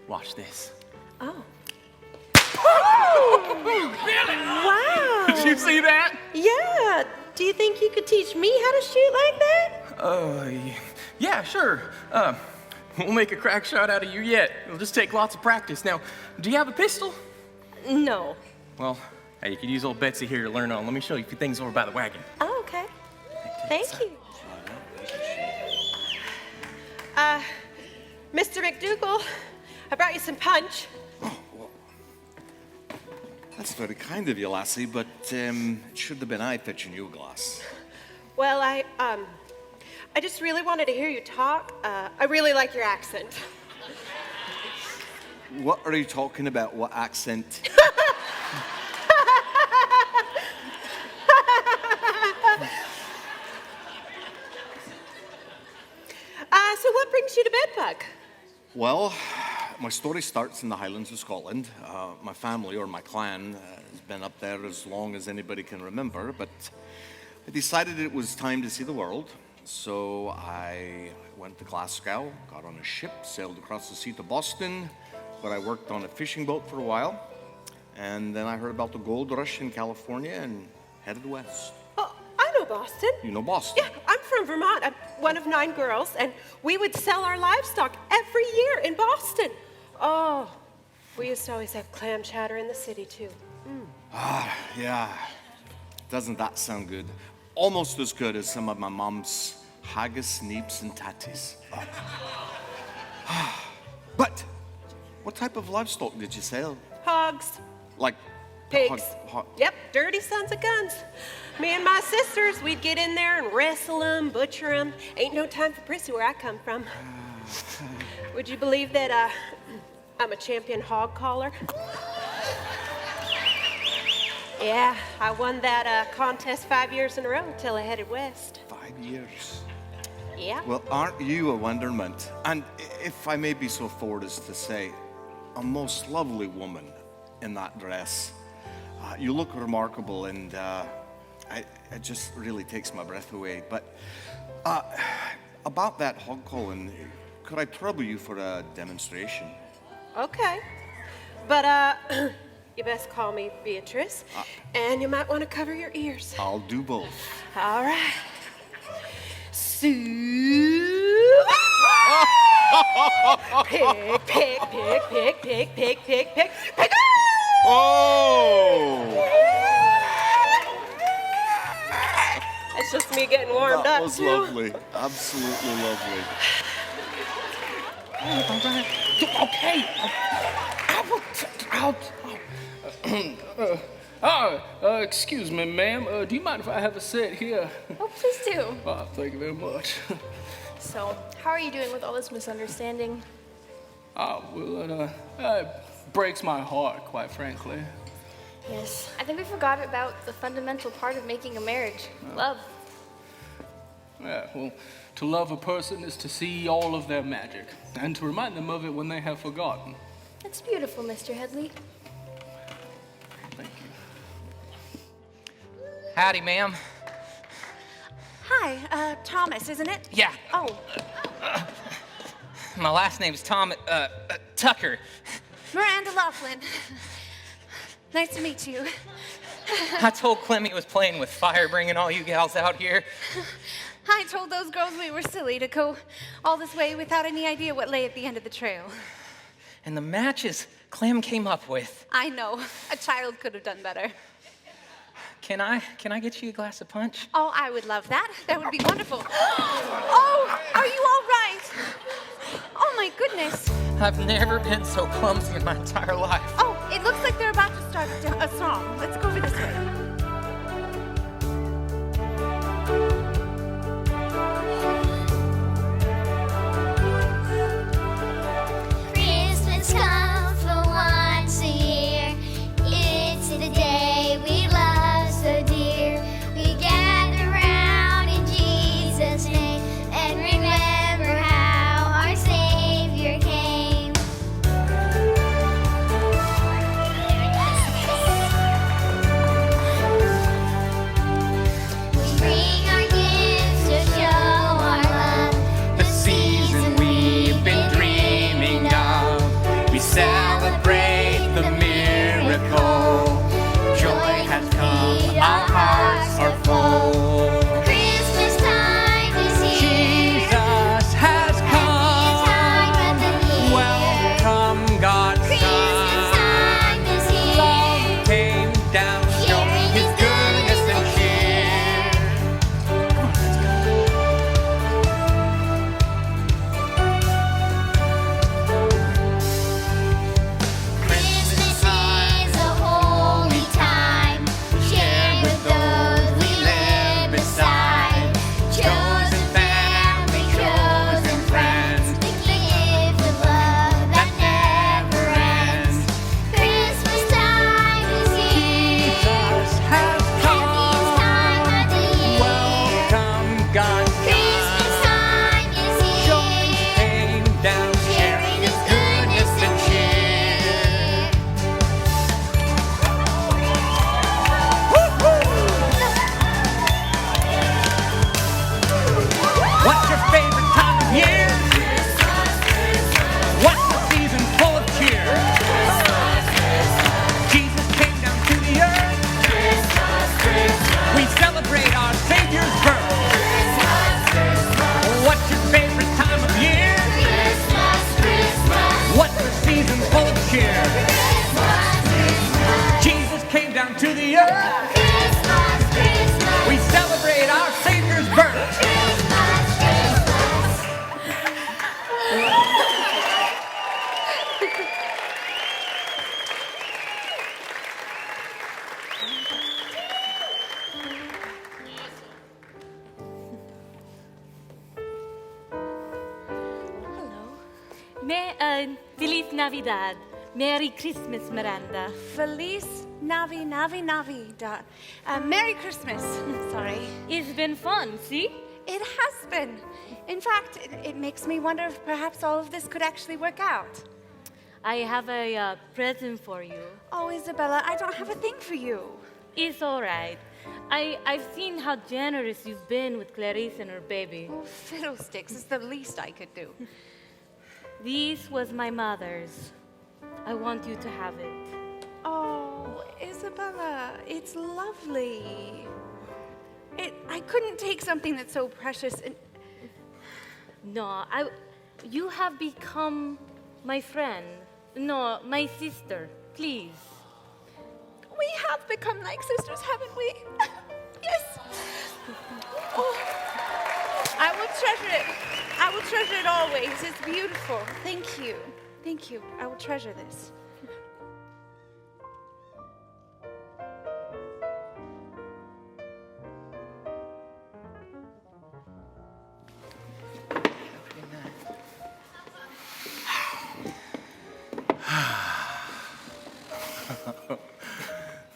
watch this. Oh. Wow. Did you see that? Yeah. Do you think you could teach me how to shoot like that? Yeah, sure. We'll make a crack shot out of you yet. It'll just take lots of practice. Now, do you have a pistol? No. Well, hey, you could use old Betsy here to learn on. Let me show you a few things over by the wagon. Oh, okay. Thank you. Mr. McDougal, I brought you some punch. That's very kind of you, lassie, but it should have been I fetching you a glass. Well, I just really wanted to hear you talk. I really like your accent. What are you talking about? What accent? So what brings you to Bedbug? Well, my story starts in the Highlands of Scotland. My family, or my clan, has been up there as long as anybody can remember, but I decided it was time to see the world. So I went to Glasgow, got on a ship, sailed across the sea to Boston, where I worked on a fishing boat for a while. And then I heard about the gold rush in California and headed west. Oh, I know Boston. You know Boston? Yeah, I'm from Vermont. I'm one of 9 girls, and we would sell our livestock every year in Boston. Oh, we used to always have clam chowder in the city, too. Yeah. Doesn't that sound good? Almost as good as some of my mom's haggis, neeps, and tatties. But what type of livestock did you sell? Hogs. Like Pigs. Yep, dirty sons of guns. Me and my sisters, we'd get in there and wrestle them, butcher them. Ain't no time for prissy where I come from. Would you believe that I'm a champion hog caller? Yeah, I won that contest 5 years in a row until I headed west. 5 years? Yeah. Well, aren't you a wonderment? And if I may be so forward as to say, a most lovely woman in that dress. You look remarkable, and it just really takes my breath away. But about that hog calling, could I trouble you for a demonstration? Okay. But you best call me Beatrice, and you might want to cover your ears. I'll do both. All right. Pig, pig, pig, pig, pig, pig, pig, pig, pig. Oh! It's just me getting warmed That up, was too. lovely. Absolutely lovely. Okay. Excuse me, ma'am. Do you mind if I have a seat here? Oh, please do. Oh, thank you very much. So, how are you doing with all this misunderstanding? Well, it breaks my heart, quite frankly. Yes, I think we forgot about the fundamental part of making a marriage, love. Yeah, well, to love a person is to see all of their magic, and to remind them of it when they have forgotten. It's beautiful, Mr. Headley. Thank you. Howdy, ma'am. Hi, Thomas, isn't it? Yeah. Oh, My last name's Tucker. Miranda Laughlin. Nice to meet you. I told Clem he was playing with fire, bringing all you gals out here. I told those girls we were silly to go all this way without any idea what lay at the end of the trail. And the matches Clem came up with. I know. A child could have done better. Can I get you a glass of punch? Oh, I would love that. That would be wonderful. Oh, are you all right? Oh, my goodness. I've never been so clumsy in my entire life. Oh, it looks like they're about to start a song. Let's go over this way. Christmas comes for once a year. It's the day we love so dear. We gather round in Jesus' name and remember how our Savior came. We bring our gifts to show our love. The season we've been dreaming of. We celebrate the miracle. Joy has come, our hearts are full. Christmas time is here. year, we celebrate our Savior's birth. Feliz Navidad. Merry Christmas, Miranda. Feliz Navidad. Merry Christmas. Sorry. It's been fun, see? It has been. In fact, it makes me wonder if perhaps all of this could actually work out. I have a present for you. Oh, Isabella, I don't have a thing for you. It's all right. I've seen how generous you've been with Clarice and her baby. Oh, fiddlesticks. It's the least I could do. This was my mother's. I want you to have it. Oh, Isabella, it's lovely. I couldn't take something that's so precious and... No, you have become my friend. No, my sister, please. We have become like sisters, haven't we? Yes. Oh, I will treasure it. I will treasure it always. It's beautiful. Thank you. Thank you. I will treasure this.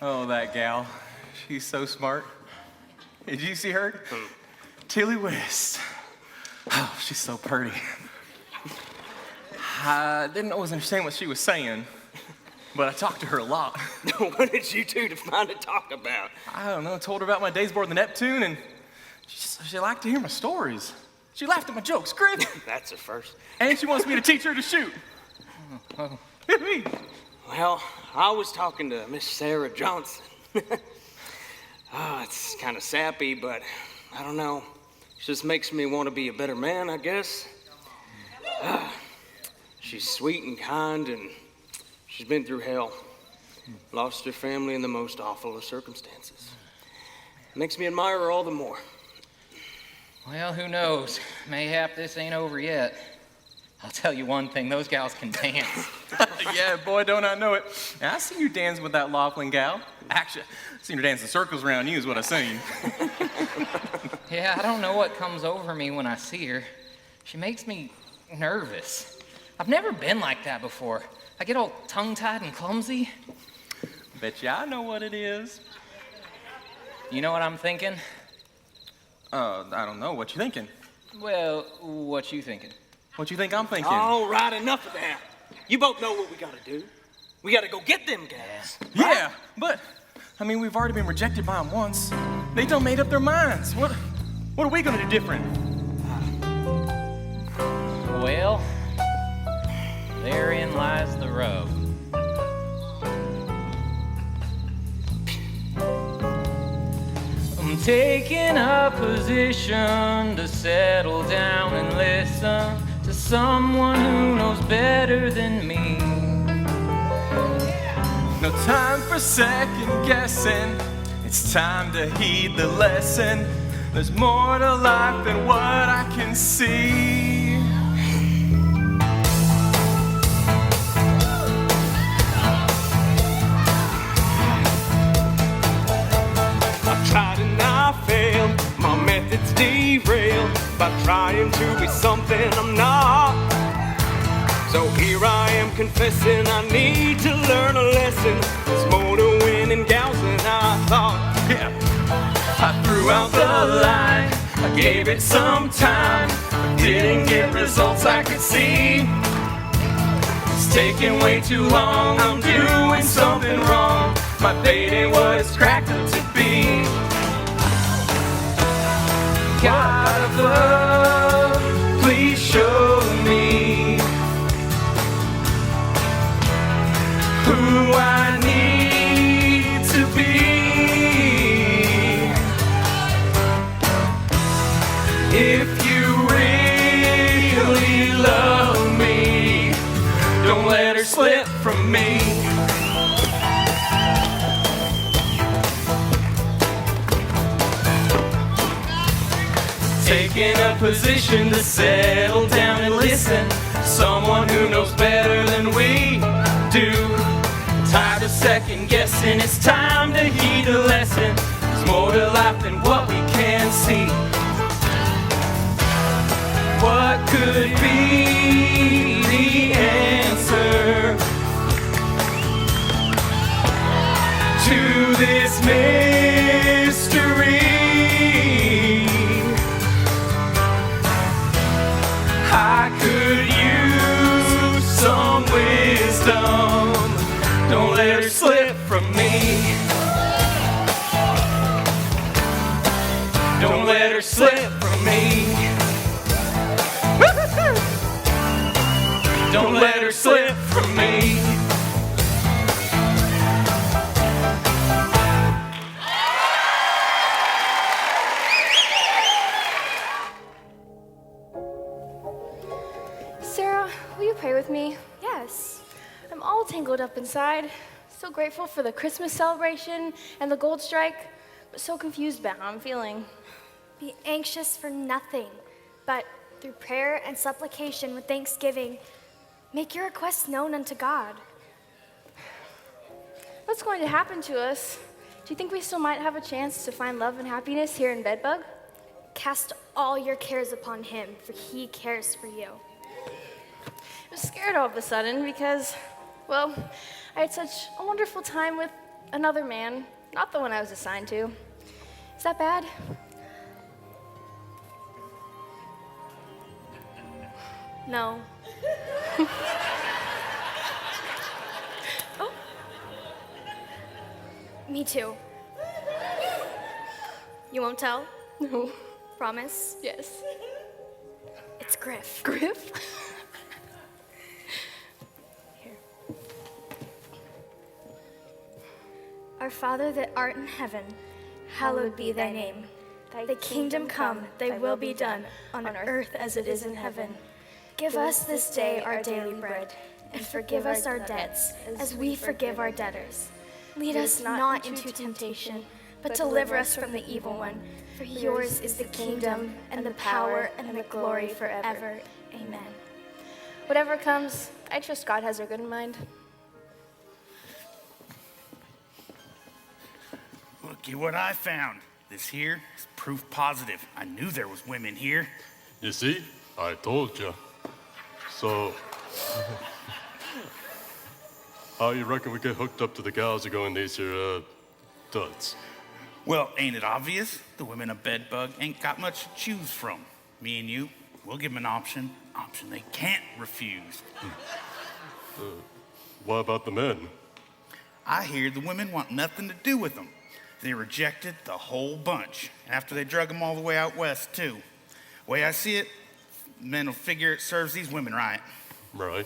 Oh, that gal. She's so smart. Did you see her? Tilly West. Oh, she's so pretty. I didn't always understand what she was saying, but I talked to her a lot. What did you do to find to talk about? I don't know. I told her about my days aboard the Neptune, and she liked to hear my stories. She laughed at my jokes. Great. That's a first. And she wants me to teach her to shoot. Well, I was talking to Miss Sarah Johnson. Oh, it's kind of sappy, but I don't know. It just makes me want to be a better man, I guess. She's sweet and kind, and she's been through hell. Lost her family in the most awful of circumstances. Makes me admire her all the more. Well, who knows? Mayhap this ain't over yet. I'll tell you one thing, those gals can dance. Yeah, boy, don't I know it. Now, I seen you dancing with that Laughlin gal. Actually, I seen her dancing circles around you is what I seen. Yeah, I don't know what comes over me when I see her. She makes me nervous. I've never been like that before. I get all tongue-tied and clumsy. Bet you I know what it is. You know what I'm thinking? I don't know. What you thinking? Well, what you thinking? What you think I'm thinking? All right, enough of that. You both know what we gotta do. We gotta go get them guys. Yeah, but, I mean, we've already been rejected by them once. They done made up their minds. What are we gonna do different? Well, therein lies the rub. I'm taking a position to settle down and listen to someone who knows better than me. No time for second guessing. It's time to heed the lesson. There's more to life than what I can see. I've tried and I failed. My methods derailed by trying to be something I'm not. So here I am confessing I need to learn a lesson. There's more to winning gals than I thought. Yeah. I threw out the line, I gave it some time, but didn't get results I could see. It's taking way too long, I'm doing something wrong. My bait ain't what it's cracked up to be. God of love, please show me who I need to be. If you really love me, don't let her slip from me. taking a position to settle down and listen. Someone who knows better than we do. Tired of second guessing, it's time to heed a lesson. There's more to life than what we can see. What could be the answer to this mystery? I could use some wisdom. Don't let her slip from me. Don't let her slip from me. Don't let her slip from me. Sarah, will you pray with me? Yes. I'm all tangled up inside. So grateful for the Christmas celebration and the gold strike, but so confused about how I'm feeling. Be anxious for nothing, but through prayer and supplication with thanksgiving, make your requests known unto God. What's going to happen to us? Do you think we still might have a chance to find love and happiness here in Bedbug? Cast all your cares upon him, for he cares for you. I was scared all of a sudden because, well, I had such a wonderful time with another man, not the one I was assigned to. Is that bad? No. Oh. Me too. You won't tell? No. Promise? Yes. It's Griff. Griff? Our Father that art in heaven, hallowed be thy name. Thy kingdom come, thy will be done, on earth as it is in heaven. Give us this day our daily bread, and forgive us our debts, as we forgive our debtors. Lead us not into temptation, but deliver us from the evil one. For yours is the kingdom, and the power, and the glory forever. Amen. Whatever comes, I trust God has our good in mind. Looky what I found. This here is proof positive. I knew there was women here. You see? I told you. So, how you reckon we get hooked up to the gals that go in these here, duds? Well, ain't it obvious? The women of Bedbug ain't got much to choose from. Me and you, we'll give them an option they can't refuse. What about the men? I hear the women want nothing to do with them. They rejected the whole bunch, after they drug them all the way out west, too. Way I see it, men will figure it serves these women right. Right.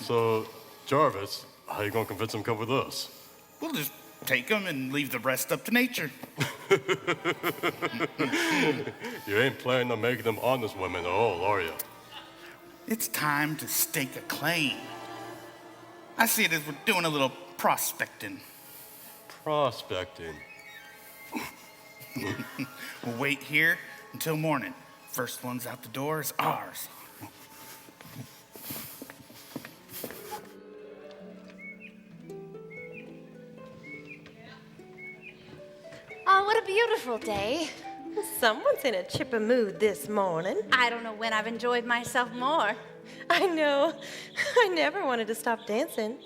So, Jarvis, how you gonna convince them to come with us? We'll just take them and leave the rest up to nature. You ain't planning on making them honest women at all, are you? It's time to stake a claim. I see it as we're doing a little prospecting. Prospecting? We'll wait here until morning. First one's out the door is ours. Oh, what a beautiful day. Someone's in a chipper mood this morning. I don't know when I've enjoyed myself more. I know. I never wanted to stop dancing.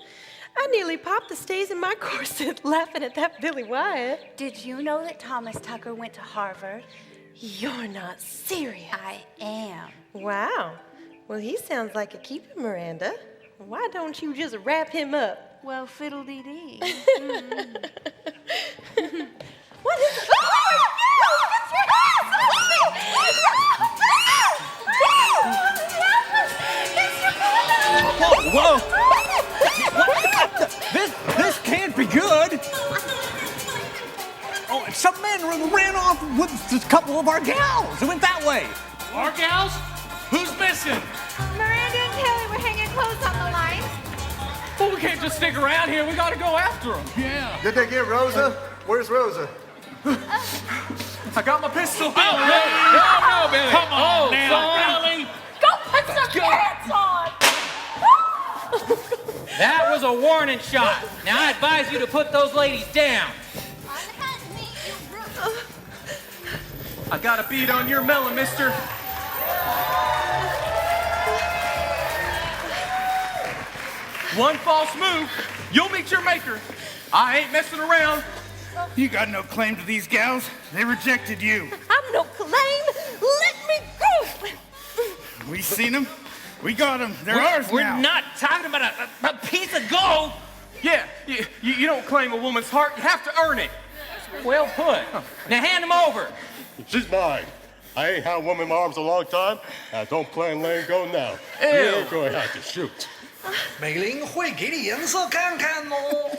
I nearly popped the stays in my corset laughing at that Billy Wyatt. Did you know that Thomas Tucker went to Harvard? You're not serious. I am. Wow. Well, he sounds like a keeper, Miranda. Why don't you just wrap him up? Well, fiddle-dee-dee. What is it? Whoa! This can't be good. Oh, some men ran off with a couple of our gals. It went that way. Our gals? Who's missing? Miranda and Taylor were hanging clothes on the line. Well, we can't just stick around here. We gotta go after them. Yeah. Did they get Rosa? Where's Rosa? I got my pistol. Oh, no, Billy. Come on now. Son. Billy, go put some pants on! That was a warning shot. Now I advise you to put those ladies down. I got a bead on your melon, mister. One false move, you'll meet your maker. I ain't messing around. You got no claim to these gals. They rejected you. I'm no claim. Let me go. We seen them. We got them. They're ours We're now. not talking about a piece of gold. Yeah, you don't claim a woman's heart. You have to earn it. Well put. Now hand them over. She's mine. I ain't had a woman in my arms a long time. I don't plan letting go now. You're going to have to shoot. 美玲会给你颜色看看哦。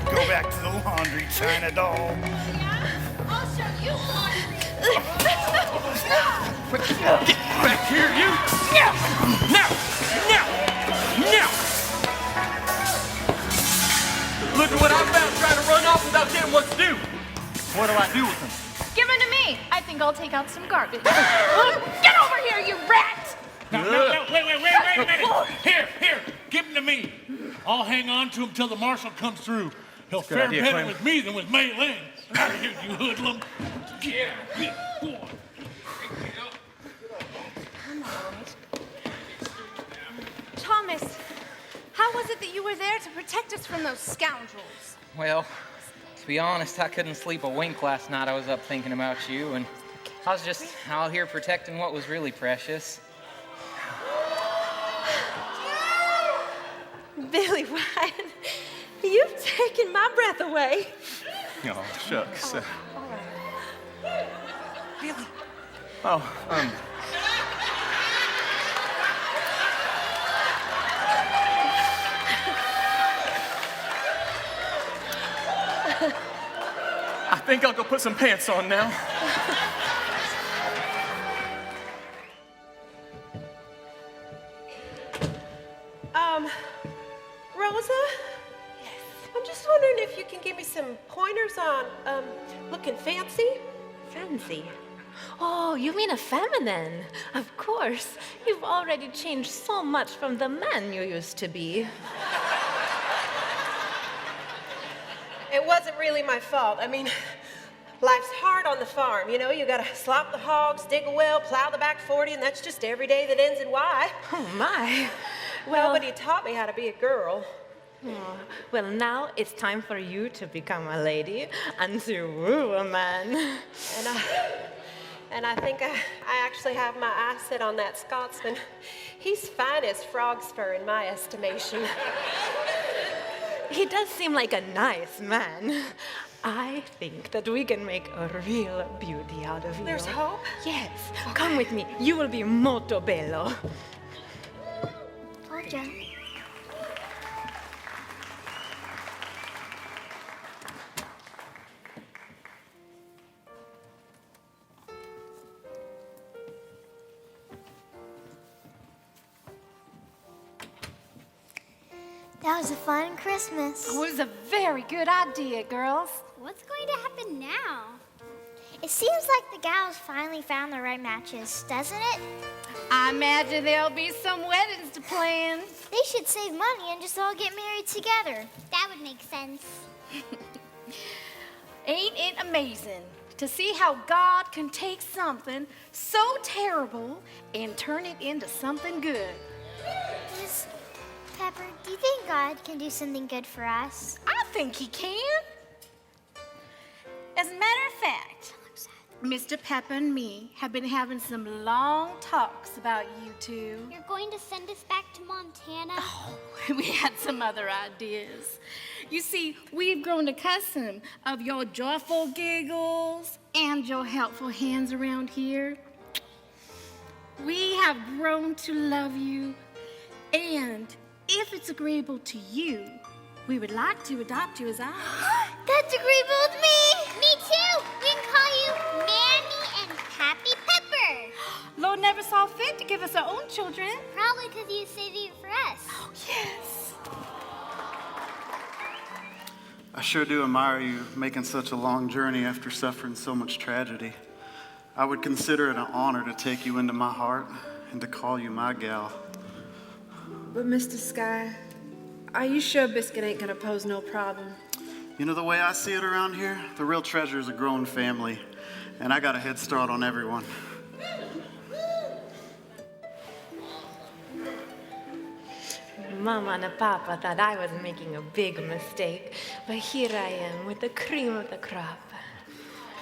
Go back to the laundry, China doll. I'll show you laundry. Get back here, you! Now! Look at what I found trying to run off without getting what's due. What do I do with them? Give them to me. I think I'll take out some garbage. Get over here, you rat! No, wait a minute. Here, give him to me. I'll hang on to him till the marshal comes through. He'll Good fare idea, better Clem. with me than with Mei Ling. Out of here, you hoodlum. Yeah, go on. Thomas, how was it that you were there to protect us from those scoundrels? Well, to be honest, I couldn't sleep a wink last night. I was up thinking about you, and I was just out here protecting what was really precious. Billy Wyatt, you've taken my breath away. Oh, shucks. Billy. Oh, I think I'll go put some pants on now. Rosa? Yes. I'm just wondering if you can give me some pointers on, looking fancy? Fancy? Oh, you mean a feminine? Of course. You've already changed so much from the man you used to be. It wasn't really my fault. I mean, life's hard on the farm, you know? You gotta slop the hogs, dig a well, plow the back 40, and that's just every day that ends in Y. Oh, my. Nobody taught me how to be a girl. Oh, well, now it's time for you to become a lady and to woo a man. And I think I actually have my eye set on that Scotsman. He's fine as frog's fur in my estimation. He does seem like a nice man. I think that we can make a real beauty out of you. There's hope? Yes. Okay. Come with me. You will be molto bello. Told ya. That was a fun Christmas. It was a very good idea, girls. What's going to happen now? It seems like the gals finally found the right matches, doesn't it? I imagine there'll be some weddings to plan. They should save money and just all get married together. That would make sense. Ain't it amazing to see how God can take something so terrible and turn it into something good? Miss Pepper, do you think God can do something good for us? I think he can. As a matter of fact, Mr. Pepper and me have been having some long talks about you two. You're going to send us back to Montana? Oh, we had some other ideas. You see, we've grown accustomed of your joyful giggles and your helpful hands around here. We have grown to love you, and if it's agreeable to you, we would like to adopt you as ours. That's agreeable with me! Me too! We can call you Mammy and never saw fit to give us our own children. Probably because you saved it for us. Oh, yes. I sure do admire you making such a long journey after suffering so much tragedy. I would consider it an honor to take you into my heart and to call you my gal. But Mr. Sky, are you sure Biscuit ain't gonna pose no problem? You know, the way I see it around here, the real treasure is a growing family, and I got a head start on everyone. Mama and Papa thought I was making a big mistake, but here I am with the cream of the crop.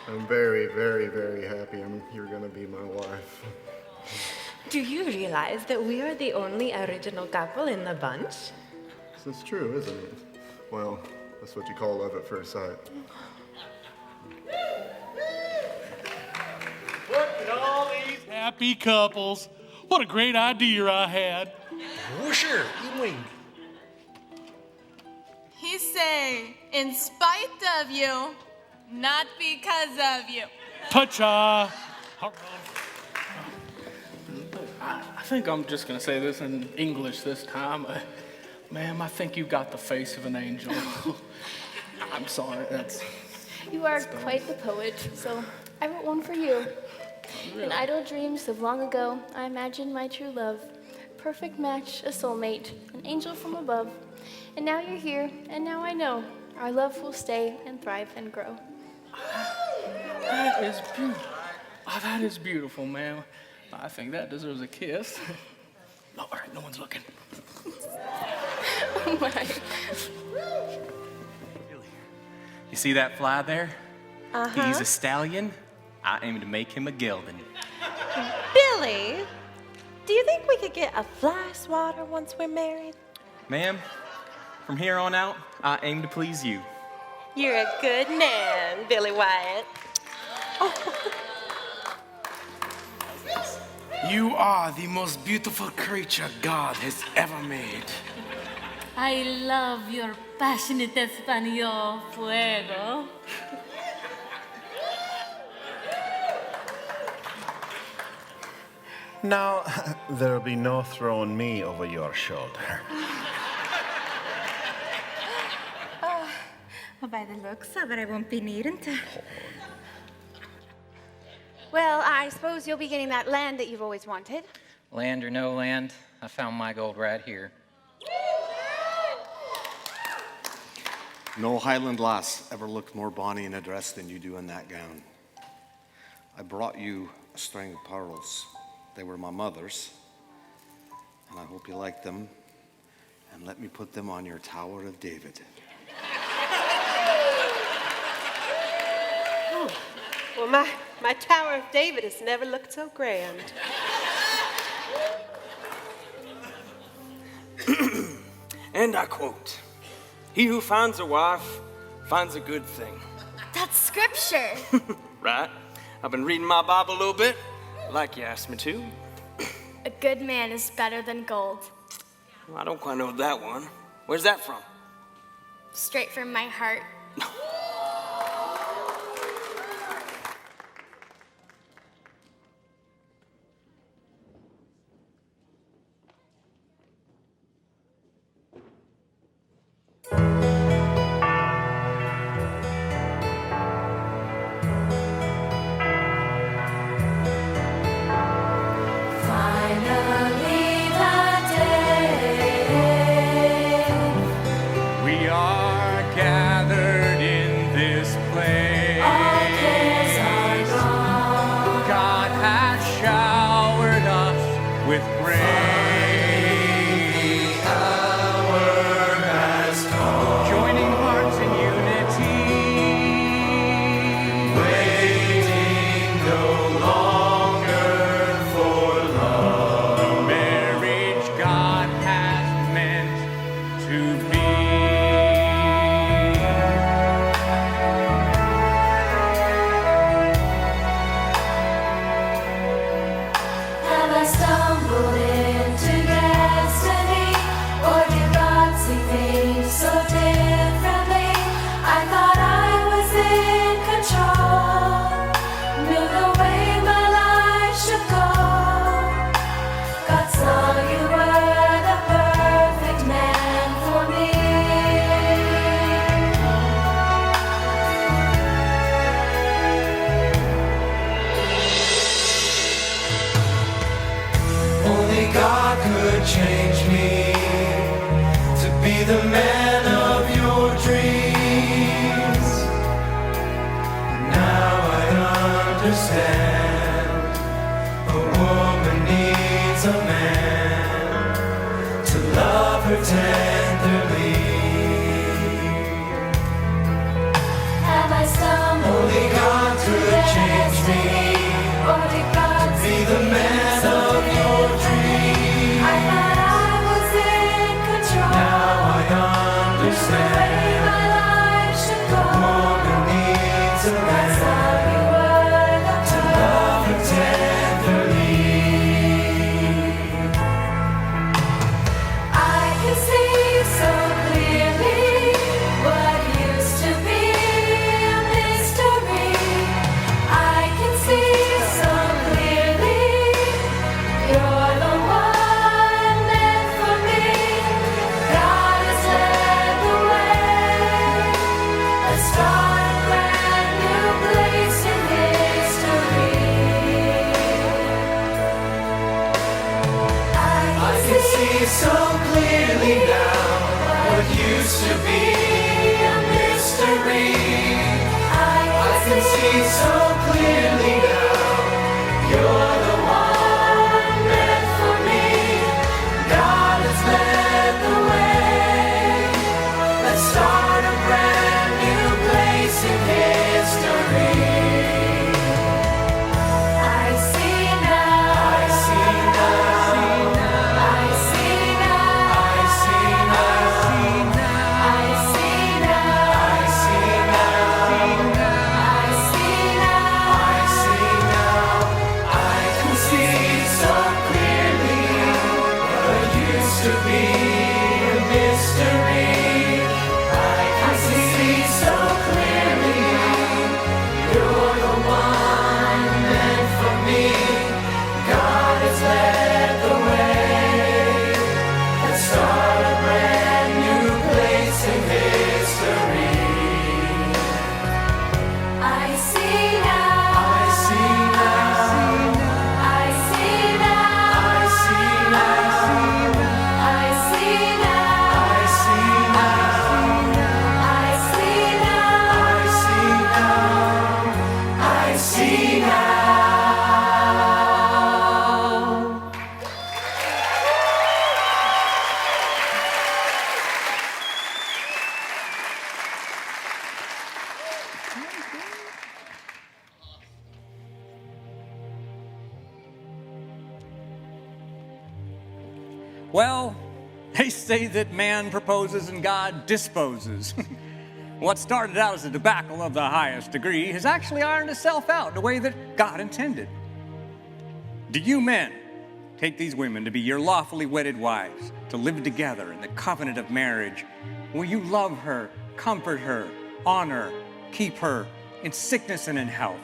I'm very, very, very happy you're gonna be my wife. Do you realize that we are the only original couple in the bunch? This is true, isn't it? Well, that's what you call love at first sight. Look at all these happy couples. What a great idea I had. Oh, sure, you wing. He say, in spite of you, not because of you. Pacha. I think I'm just going to say this in English this time. Ma'am, I think you've got the face of an angel. I'm sorry, that's... You are quite the poet, so I wrote one for you. In idle dreams of long ago, I imagined my true love. Perfect match, a soulmate, an angel from above. And now you're here, and now I know our love will stay and thrive and grow. That is beautiful. Oh, that is beautiful, ma'am. I think that deserves a kiss. No, all right, no one's looking. Oh my. You see that fly there? Uh-huh. He's a stallion. I aim to make him a gelding. Billy, do you think we could get a fly swatter once we're married? Ma'am, from here on out, I aim to please you. You're a good man, Billy Wyatt. You are the most beautiful creature God has ever made. I love your passionate Espanol, fuego. Now, there'll be no throwing me over your shoulder. Well, by the looks of it, I won't be needing to. Well, I suppose you'll be getting that land that you've always wanted. Land or no land, I found my gold right here. No Highland lass ever looked more bonny in a dress than you do in that gown. I brought you a string of pearls. They were my mother's, and I hope you like them. And let me put them on your Tower of David. Well, my Tower of David has never looked so grand. And I quote, "He who finds a wife finds a good thing." That's scripture. Right? I've been reading my Bible a little bit, like you asked me to. A good man is better than gold. Well, I don't quite know that one. Where's that from? Straight from my heart. Finally the day We are gathered understand. A woman needs a man to love her tenderly. Have I stumbled? Only God could change me. Only God to be the man of your dream. I thought I was in control. Now I understand. The way my life should go. A woman needs a man to love her tenderly. I can see so clearly what used to be a mystery. I can see so clearly you're the one meant for me. God has led the way. Let's start a brand new place in history. I can see so clearly now what used to be a mystery. I can see so clearly now you're the one meant for me. God has led the way. Let's start a brand new place in history. I see now. I see now. I see now. I see now. I see now. I see now. I see now. I see now. I can see so clearly what used to be a mystery. I can see so clearly you're the one meant for me. God has led the way. Let's start a brand new place in history. I see now. I see now. I see now. I see now. I see now. I see now. I see now. I see now. Well, they say that man proposes and God disposes. What started out as a debacle of the highest degree has actually ironed itself out in a way that God intended. Do you men take these women to be your lawfully wedded wives, to live together in the covenant of marriage? Will you love her, comfort her, honor, keep her in sickness and in health,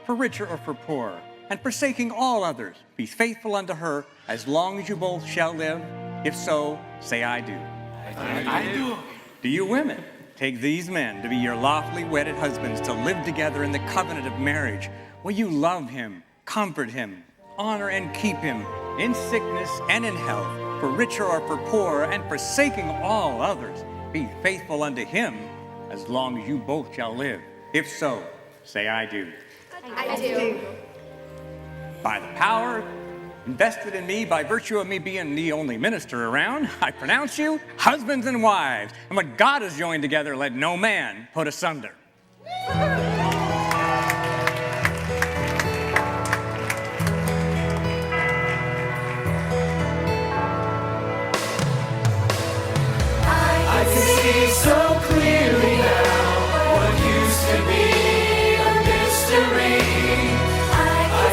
for richer or for poorer, and forsaking all others, be faithful unto her as long as you both shall live? If so, say I do. I do. Do you women take these men to be your lawfully wedded husbands, to live together in the covenant of marriage? Will you love him, comfort him, honor and keep him in sickness and in health, for richer or for poorer, and forsaking all others, be faithful unto him as long as you both shall live? If so, say I do. I do. By the power invested in me by virtue of me being the only minister around, I pronounce you husbands and wives. And what God has joined together, let no man put asunder. I can see so clearly now what used to be a mystery. I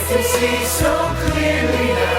can see so clearly now